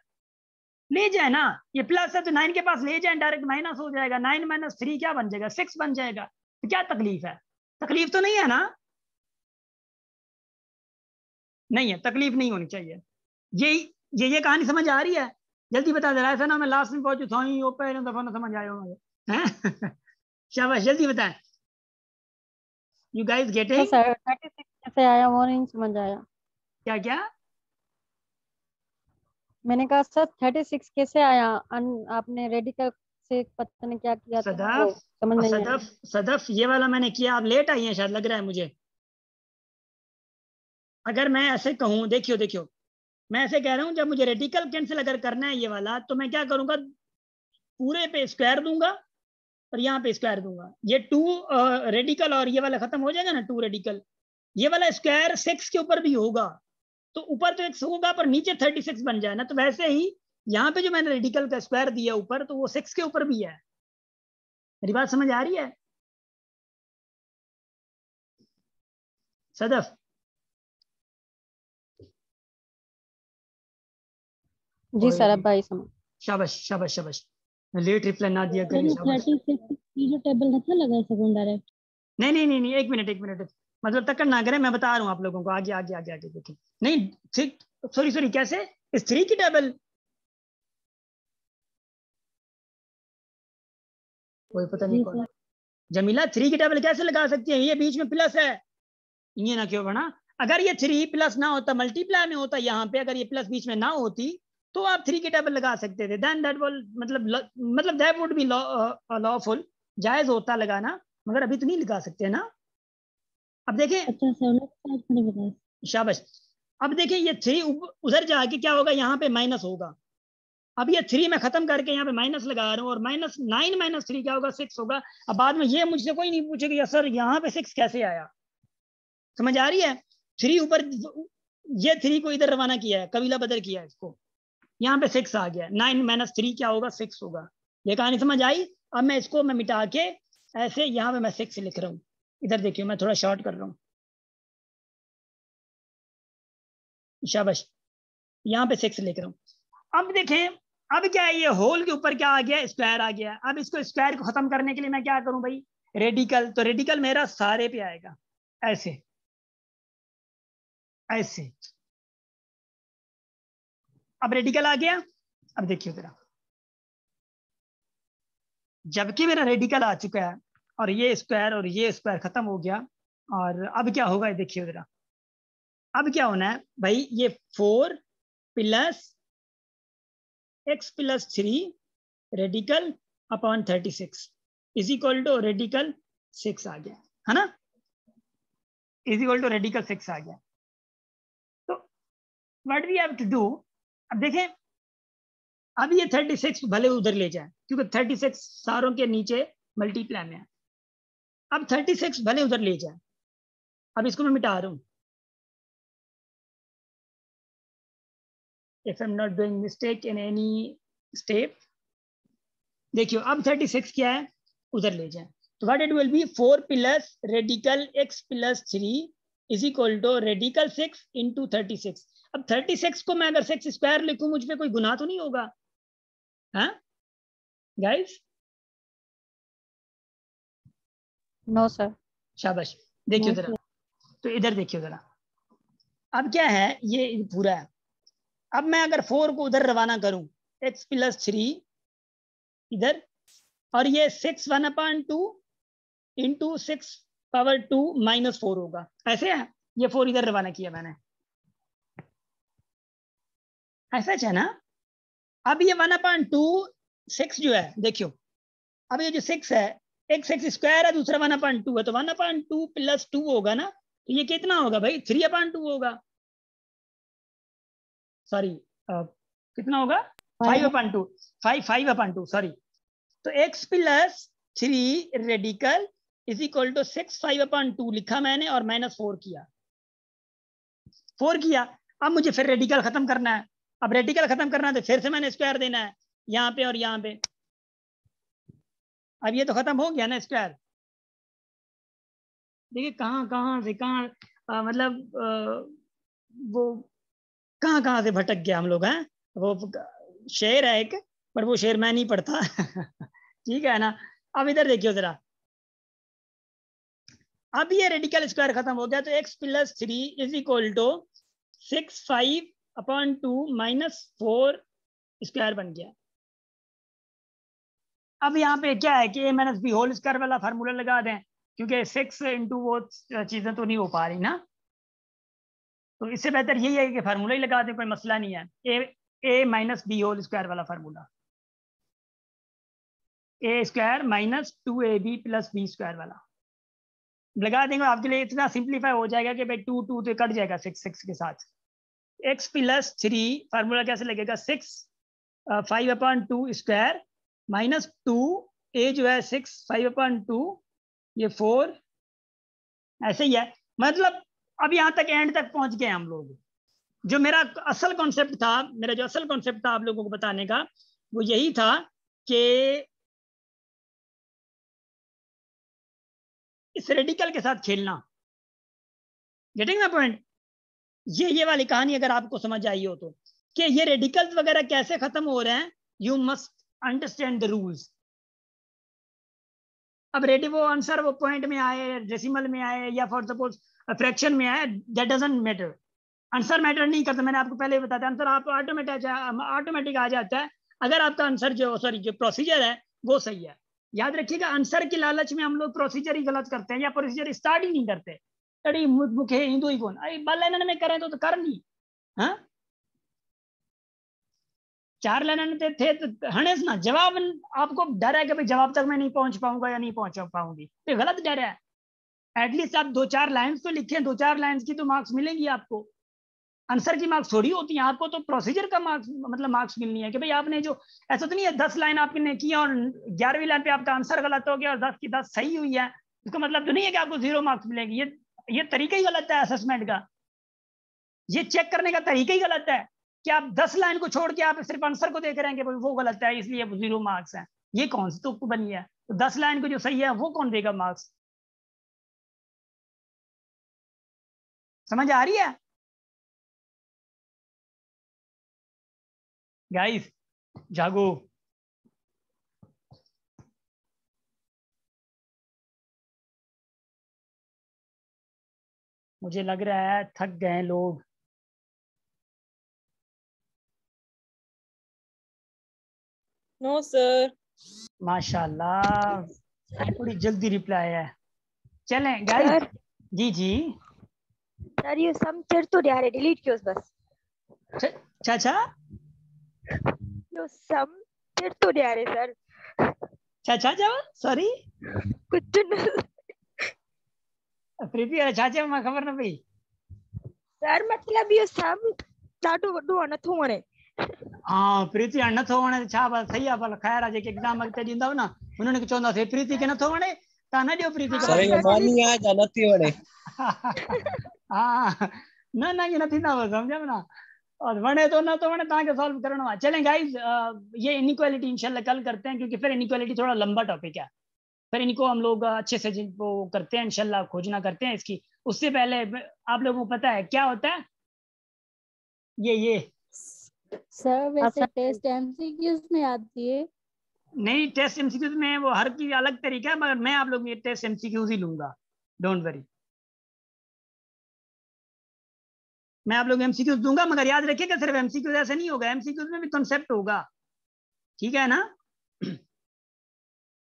ले जाए ना। ये प्लस है तो 9 के पास ले जाए, डायरेक्ट माइनस हो जाएगा, 9 माइनस 3 क्या बन जाएगा 6 बन जाएगा। तो क्या तकलीफ है, तकलीफ तो नहीं है ना, नहीं है, तकलीफ नहीं होनी चाहिए। ये कहानी समझ आ रही है? जल्दी बता दे रहा है, ऐसा ना मैं लास्ट में पहुंचू था ही पहले दफा ना समझ आया मुझे। शाबाश जल्दी बताएं, यू गाइस गेटिंग? सर 36 कैसे आया वो नहीं समझ आया। क्या क्या मैंने कहा सर 36 कैसे आया, आपने रेडिकल से पता नहीं क्या किया था, वो सदफ समझ नहीं आया। सदफ ये वाला मैंने किया, आप लेट आई हैं शायद, लग रहा है मुझे। अगर मैं ऐसे कहूं, देखियो देखियो मैं ऐसे कह रहा हूं, जब मुझे रेडिकल कैंसिल अगर करना है ये वाला, तो मैं क्या करूंगा, पूरे पे स्क्वायर दूंगा और यहाँ पे स्क्वायर दूंगा, ये 2 रेडिकल और ये वाला खत्म हो जाएगा ना 2 रेडिकल, ये वाला स्क्वायर 6 के ऊपर भी होगा, तो ऊपर तो x होगा पर नीचे 36 बन जाए ना। तो वैसे ही यहाँ पे जो मैंने रेडिकल का स्क्वायर दिया ऊपर, तो वो 6 के ऊपर भी है, मेरी बात समझ आ रही है सदफ? जी सर, अब भाई समझ। शाबाश शाबाश शाबाश, लेट रिप्लाई ना दिया करिए, ये शाबाश। 36 की जो टेबल था लगा है सेकंड डायरेक्ट। नहीं नहीं नहीं नहीं, एक मिनट, मतलब तक्कड़ ना करें, मैं बता रहा हूँ आप लोगों को, आगे आगे आगे आगे देखिए। नहीं सॉरी कैसे इस 3 की टेबल, कोई पता नहीं जी कौन। सर। जमीला 3 की टेबल कैसे लगा सकती है? ये बीच में प्लस है, ये ना क्यों बना? अगर ये 3 प्लस ना होता, मल्टीप्लाई में होता यहाँ पे, अगर ये प्लस बीच में ना होती तो आप 3 की टेबल लगा सकते थे। देन दैट विल मतलब दैट वुड बी लॉफुल, जायज होता लगाना, मगर अभी तो नहीं लगा सकते ना। अब देखें, अच्छा सर, मैंने बताया। शाबाश। अब देखिए ये 3 उधर जाके क्या होगा, यहाँ पे माइनस होगा। अब ये 3 में खत्म करके यहाँ पे माइनस लगा रहा हूँ, और -9 - 3 क्या होगा, 6 होगा। अब बाद में ये मुझसे कोई नहीं पूछेगा सर यहाँ पे 6 कैसे आया। समझ आ रही है? 3 ऊपर, ये 3 को इधर रवाना किया है, कबीला बदल किया है इसको, यहाँ पे 6 आ गया। 9 - 3 क्या होगा, 6 होगा। ये कहानी समझ आई? अब मैं इसको मैं मिटा के ऐसे यहाँ पे मैं 6 लिख रहा हूँ। इधर देखिए मैं थोड़ा शॉर्ट कर रहा हूँ, शाबाश, यहाँ पे 6 लिख रहा हूँ। अब देखें, अब क्या है, ये होल के ऊपर क्या आ गया, स्क्वायर आ गया। अब इसको स्क्वायर को खत्म करने के लिए मैं क्या करूं भाई, रेडिकल। तो रेडिकल मेरा सारे पे आएगा, ऐसे ऐसे। अब रेडिकल आ गया। अब देखिए जरा, जबकि मेरा रेडिकल आ चुका है और ये स्क्वायर खत्म हो गया, और अब क्या होगा देखिए जरा। अब क्या होना है भाई, ये 4 + x + 3 radical upon 36 is equal to radical 6 आ गया, है ना, इज इक्वल टू रेडिकल 6 आ गया। तो what we have to do, अब देखें, अब ये 36 भले उधर ले जाए, क्योंकि 36 सारों के नीचे मल्टीप्लाई में है। अब 36 भले उधर ले जाए, अब इसको मैं मिटा रहा हूं, if I'm not doing mistake in any step। देखियो अब 36 क्या है, उधर ले जाए, तो what it will be, 4 + radical x + 3 is equal to radical 6 × 36। अब 36 को मैं अगर 6 स्क्वायर लिखूं, मुझ पे कोई गुनाह तो नहीं होगा, हाँ गाइस? No sir. शाबाश। देखियो जरा, तो इधर देखियो जरा, अब क्या है, ये पूरा है। अब मैं अगर 4 को उधर रवाना करूं, x + 3 इधर, और ये 6 1/2 × 6⁻² - 4 होगा, ऐसे है। ये 4 इधर रवाना किया मैंने, ऐसा है ना। अब ये 1/2 6 जो है, देखियो, अब ये जो 6 है, एक 6 स्क्वायर है, दूसरा 1/2 है, तो 1/2 + 2 होगा ना, तो ये कितना होगा भाई, 3/2 होगा, सॉरी कितना होगा, 5/2 सॉरी। तो x + 3 radical is equal to 6 5/2 लिखा मैंने, और -4 किया, 4 किया। अब मुझे फिर रेडिकल खत्म करना है। अब रेडिकल खत्म करना है तो फिर से मैंने स्क्वायर देना है, यहाँ पे और यहाँ पे। अब ये तो खत्म हो गया ना स्क्वायर। देखिए कहाँ कहाँ से कहाँ, मतलब वो कहाँ से भटक गया हम लोग हैं। वो शेर है एक, पर वो शेर मैं नहीं पढ़ता ठीक है ना। अब इधर देखियो जरा, अब ये रेडिकल स्क्वायर खत्म हो गया, तो x + 3 is equal to 6 5/2 - 4 square बन गया। अब यहाँ पे क्या है कि a - b होल स्क्वायर वाला फार्मूला लगा दें, क्योंकि 6 × वो चीजें तो नहीं हो पा रही ना, तो इससे बेहतर यही है कि फार्मूला ही लगा दें, कोई मसला नहीं है। a - b होल स्क्वायर वाला formula, a² - 2ab + b square वाला लगा देंगे, आपके लिए इतना सिंप्लीफाई हो जाएगा कि भाई 2 2 तो कट जाएगा 6 के साथ। x + 3 फार्मूला कैसे लगेगा, 6 5/2 स्क्वायर -2 a जो है 6 5/2, ये 4, ऐसे ही है। मतलब अब यहाँ तक एंड तक पहुंच गए हम लोग। जो मेरा असल कॉन्सेप्ट था, आप लोगों को बताने का, वो यही था कि इस रेडिकल के साथ खेलना। Getting my point? ये वाली कहानी अगर आपको समझ आई हो तो, कि ये रेडिकल्स वगैरह कैसे खत्म हो रहे हैं, you must understand the rules. अब रेडी वो आंसर वो पॉइंट में आए, डेसिमल में आए, या फॉर सपोज फ्रैक्शन में आए, that doesn't matter. Answer matter नहीं करता, मैंने आपको पहले ही बताया। आंसर आप ऑटोमेटिक आ जाता है अगर आपका आंसर जो जो प्रोसीजर है वो सही है। याद रखिएगा, आंसर की लालच में हम लोग प्रोसीजर ही गलत करते हैं, या प्रोसीजर स्टार्ट ही नहीं करते। अरे मुखे हिंदू ही कौन, अरे बल लाइन में करें तो कर नहीं। हाँ, 4 लाइन थे तो हणेस ना जवाब। आपको डर है कि भाई जवाब तक मैं नहीं पहुंच पाऊंगा या नहीं पहुंच पाऊंगी, तो गलत डर है। एटलीस्ट आप 2-4 लाइन्स तो लिखें, 2-4 लाइन्स की तो मार्क्स मिलेंगी आपको। आंसर की मार्क्स थोड़ी होती है, आपको तो प्रोसीजर का मार्क्स मतलब मार्क्स मिलनी है कि भाई आपने जो, ऐसा तो नहीं है 10 लाइन आपने की और 11वीं लाइन पे आपका आंसर गलत हो गया और 10 की 10 सही हुई है, इसका मतलब तो नहीं है कि आपको 0 मार्क्स मिलेंगे। ये तरीका ही गलत है असेसमेंट का, ये चेक करने का तरीका ही गलत है कि आप 10 लाइन को छोड़ के आप सिर्फ आंसर को देख रहे हैं कि वो गलत है इसलिए 0 मार्क्स है। ये कौन सी तुक बनी है? तो 10 लाइन को जो सही है वो कौन देगा मार्क्स? समझ आ रही है गाइस? जागो। मुझे लग रहा है थक गए लोग। No sir. माशाल्लाह, थोड़ी जल्दी रिप्लाई है। चलें गाइस। जी जी सर ये सम चिर तो यार डिलीट कियो बस। चाचा यो सम चिर तो यार सर। चाचा जाओ, सॉरी कुछ न प्रीति अरे चाचा मां खबर न पई। सर मतलब यो सम ॾाढो वॾो नथो वणे। हाँ प्रीति हाणे नथो वणे छा बस सही आहे। भला ख़ैर आहे, जेके एग्जाम अॻिते ॾींदा न उन्हनि खे चवंदासीं प्रीति खे नथो वणे, तव्हां न ॾियो प्रीति खे। सर ये मानी है या नथी वणे? हाँ न न ये न थींदा हुआ, सम्झव न। और वणे तो न तो वणे तव्हांखे सॉल्व करणो आहे। चलें गाइस, ये इनइक्वालिटी इंशाल्लाह कल करते हैं, क्योंकि फिर इनइक्वालिटी थोड़ा लंबा टॉपिक है, फिर इनको हम लोग अच्छे से जिनको करते हैं इंशाल्लाह, खोजना करते हैं इसकी। उससे पहले आप लोगों को पता है क्या होता है ये सर वैसे टेस्ट एमसीक्यूज में आती है? नहीं, टेस्ट एमसीक्यूज में वो हर की अलग तरीका है, मगर मैं आप लोग ये टेस्ट एमसीक्यूज ही लूंगा, डोंट वरी। मैं आप लोग एमसीक्यूज दूंगा, मगर याद रखिएगा सिर्फ एमसीक्यूज ऐसे नहीं होगा, एमसीक्यूज में भी कॉन्सेप्ट होगा, ठीक है ना।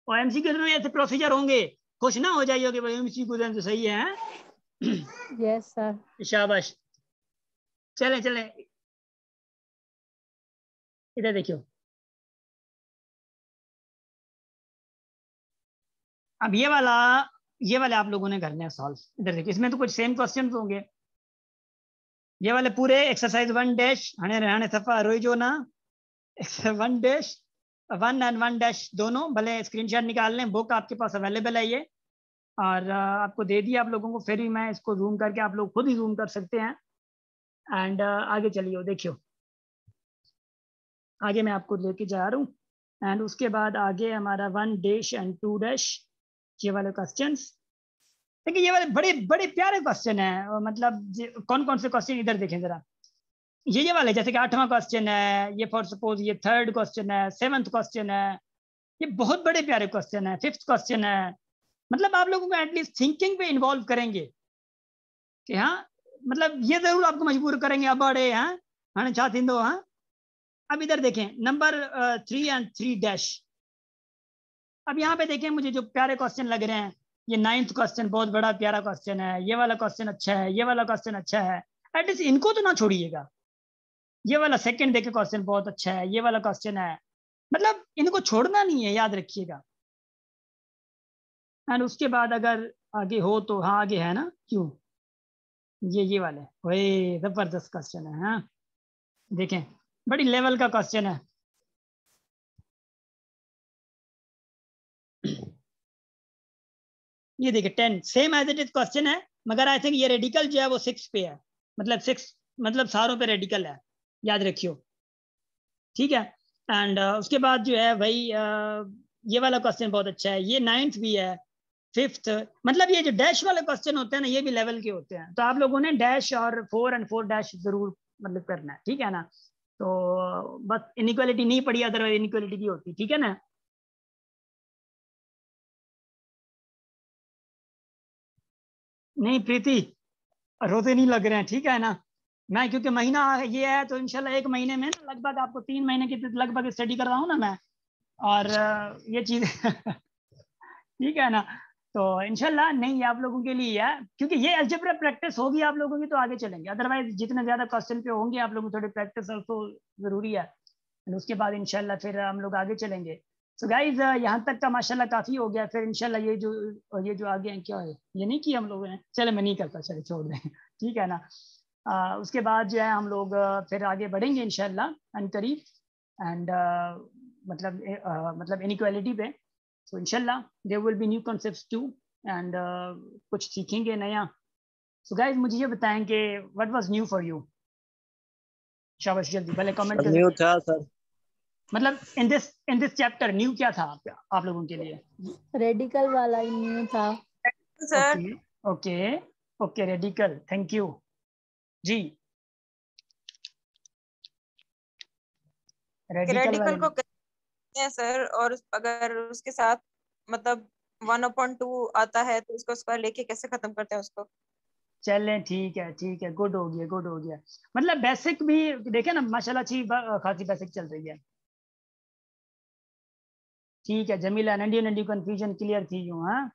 और एमसीक्यूज में ऐसे प्रोसीजर होंगे, खुश ना हो जाइए कि भाई एमसीक्यूज तो सही है। Yes sir. शाबाश। चलें चलें, इधर देखियो। अब ये वाले आप लोगों ने करने हैं सॉल्व। इधर देखिए, इसमें तो कुछ सेम क्वेश्चन होंगे। ये वाले पूरे एक्सरसाइज 1 डैश हणे सफा रोई जो ना 1 डैश 1 एंड 1 डैश दोनों भले स्क्रीनशॉट निकाल लें, बुक आपके पास अवेलेबल है ये, और आपको दे दिया आप लोगों को, फिर भी मैं इसको जूम करके आप लोग खुद ही जूम कर सकते हैं। एंड आगे चलिए, देखियो आगे मैं आपको लेके जा रहा हूँ। एंड उसके बाद आगे हमारा 1 डैश एंड 2 डैश, ये वाले क्वेश्चंस देखिए। ये वाले बड़े बड़े प्यारे क्वेश्चन है, मतलब कौन कौन से क्वेश्चन इधर देखें जरा। ये वाले जैसे कि 8वां क्वेश्चन है, ये फॉर सपोज ये 3rd क्वेश्चन है, 7th क्वेश्चन है, ये बहुत बड़े प्यारे क्वेश्चन है। 5th क्वेश्चन है, मतलब आप लोगों को एटलीस्ट थिंकिंग पे इन्वॉल्व करेंगे कि हाँ, मतलब ये जरूर आपको मजबूर करेंगे अब बड़े हाँ हाँ चाह थींदो। हाँ, अब इधर देखें नंबर 3 एंड 3 डैश। अब यहाँ पे देखें, मुझे जो प्यारे क्वेश्चन लग रहे हैं, ये 9th क्वेश्चन बहुत बड़ा प्यारा क्वेश्चन है, ये वाला क्वेश्चन अच्छा है, ये वाला क्वेश्चन अच्छा है, एटलीस्ट इनको तो ना छोड़िएगा। ये वाला 2nd देखे क्वेश्चन बहुत अच्छा है, ये वाला क्वेश्चन है, मतलब इनको छोड़ना नहीं है, याद रखिएगा। एंड उसके बाद अगर आगे हो तो, हाँ आगे है ना, क्यों ये वाले वही जबरदस्त क्वेश्चन है। हाँ देखें, बड़ी लेवल का क्वेश्चन है। ये देखिए 10 same as it is question है, मगर आई थिंक ये रेडिकल जो है वो 6 पे है, मतलब 6 मतलब सारों पे रेडिकल है, याद रखियो, ठीक है। एंड उसके बाद जो है भाई ये वाला क्वेश्चन बहुत अच्छा है, ये 9th भी है, 5th, मतलब ये जो डैश वाले क्वेश्चन होते हैं ना, ये भी लेवल के होते हैं, तो आप लोगों ने डैश और 4 and 4 डैश जरूर मतलब करना है, ठीक है ना। तो बस इनइक्वालिटी नहीं पड़ी, अदरवाइज इनइक्वालिटी भी होती, ठीक है ना। नहीं प्रीति, रोते नहीं लग रहे हैं, ठीक है ना। मैं क्योंकि महीना ये है तो इंशाल्लाह 1 महीने में ना लगभग आपको 3 महीने की लगभग स्टडी कर रहा हूँ ना मैं, और ये चीज ठीक है ना। तो इंशाल्लाह नहीं, ये आप लोगों के लिए है, क्योंकि ये अलजेब्रा प्रैक्टिस होगी आप लोगों की तो आगे चलेंगे, अदरवाइज जितने ज्यादा क्वेश्चन पे होंगे आप लोगों की थोड़ी प्रैक्टिस तो जरूरी है, उसके बाद इंशाल्लाह फिर हम लोग आगे चलेंगे। सो गाइज यहाँ तक का माशाल्लाह काफी हो गया, फिर इंशाल्लाह ये जो आगे हैं क्या है, ये नहीं किया हम लोगों ने, चले मैं नहीं करता, चले छोड़ दें ठीक है ना। उसके बाद जो है हम लोग फिर आगे बढ़ेंगे इंशाल्लाह अनकरीब, एंड मतलब इनइक्वालिटी पे। सो इंशाल्लाह there will be new concepts too, and कुछ सीखेंगे नया। सो गाइज मुझे ये बताएं कि what was new for you, शाबाश जल्दी भले कमेंट कर। न्यू था सर, मतलब इन दिस चैप्टर न्यू क्या था आप लोगों के लिए? रेडिकल वाला ही न्यू था sir. Okay okay okay, radical, thank you जी। रेडिकल को कहते हैं सर, और अगर उसके साथ मतलब 1/2 आता है तो उसको स्क्वायर लेके कैसे खत्म करते हैं उसको? चलें ठीक है, गुड हो गया, गुड हो गया। मतलब बेसिक भी देखे ना माशाल्लाह, अच्छी खासी बेसिक चल रही है, ठीक है। जमीला नंडी नंडी कंफ्यूजन क्लियर थी यूँ, हाँ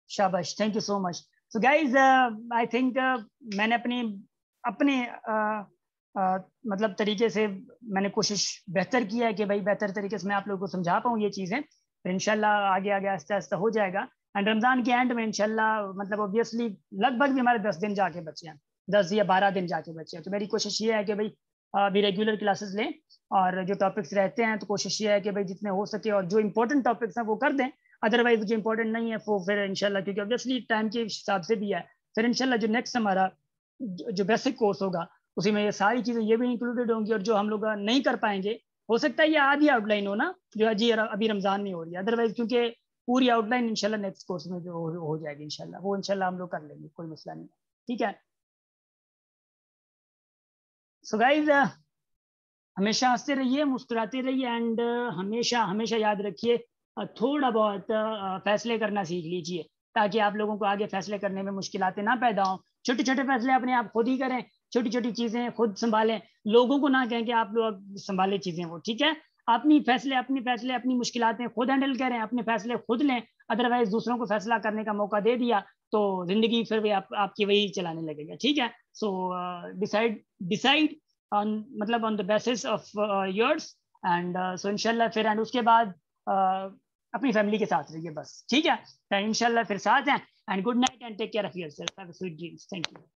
शाबाश, thank you so much. So guys I think मैंने अपने मतलब तरीके से मैंने कोशिश बेहतर किया है कि भाई बेहतर तरीके से मैं आप लोगों को समझा पाऊँ ये चीज़ें, तो इंशाल्लाह आगे आगे आहिस्ता आहिस्ता हो जाएगा। एंड रमज़ान के एंड में इंशाल्लाह मतलब ऑब्वियसली लगभग भी हमारे 10 दिन जाके बचे हैं, 10 या 12 दिन जाके बचे हैं, तो मेरी कोशिश ये है कि भाई अभी रेगुलर क्लासेस लें, और जो टॉपिक्स रहते हैं तो कोशिश ये है कि भाई जितने हो सके और जो इंपॉर्टेंट टॉपिक्स हैं वो कर दें, अदरवाइज जो इंपॉर्टेंट नहीं है वो फिर इंशाल्लाह, क्योंकि ऑब्वियसली टाइम के हिसाब से भी है, फिर इंशाल्लाह जो नेक्स्ट हमारा जो बेसिक कोर्स होगा उसी में ये सारी चीज़ें ये भी इंक्लूडेड होंगी, और जो हम लोग नहीं कर पाएंगे हो सकता है ये आधी आउटलाइन हो ना जो अभी रमज़ान में हो रही है, अदरवाइज क्योंकि पूरी आउटलाइन इंशाल्लाह नेक्स्ट कोर्स में जो हो जाएगी इंशाल्लाह, वो इंशाल्लाह हम लोग कर लेंगे, कोई मसला नहीं, ठीक है। सो गाइज हमेशा हंसते रहिए, मुस्कुराते रहिए, एंड हमेशा हमेशा याद रखिए थोड़ा बहुत फैसले करना सीख लीजिए, ताकि आप लोगों को आगे फैसले करने में मुश्किलातें ना पैदा हों। छोटे छोटे फैसले अपने आप खुद ही करें, छोटी छोटी चीज़ें खुद संभालें, लोगों को ना कहें कि आप लोग संभाले चीज़ें, वो ठीक है। अपनी फैसले अपनी मुश्किलातें खुद हैंडल करें, अपने फैसले खुद लें, अदरवाइज दूसरों को फैसला करने का मौका दे दिया तो जिंदगी फिर भी आपकी वही चलाने लगेगा, ठीक है। सो डिसाइड मतलब on the basis of yours, and so इंशाल्लाह फिर एंड उसके बाद अपनी फैमिली के साथ रहिए बस, ठीक है। इंशाल्लाह फिर साथ हैं, and good night and take care of yourself, have a sweet dreams, thank you.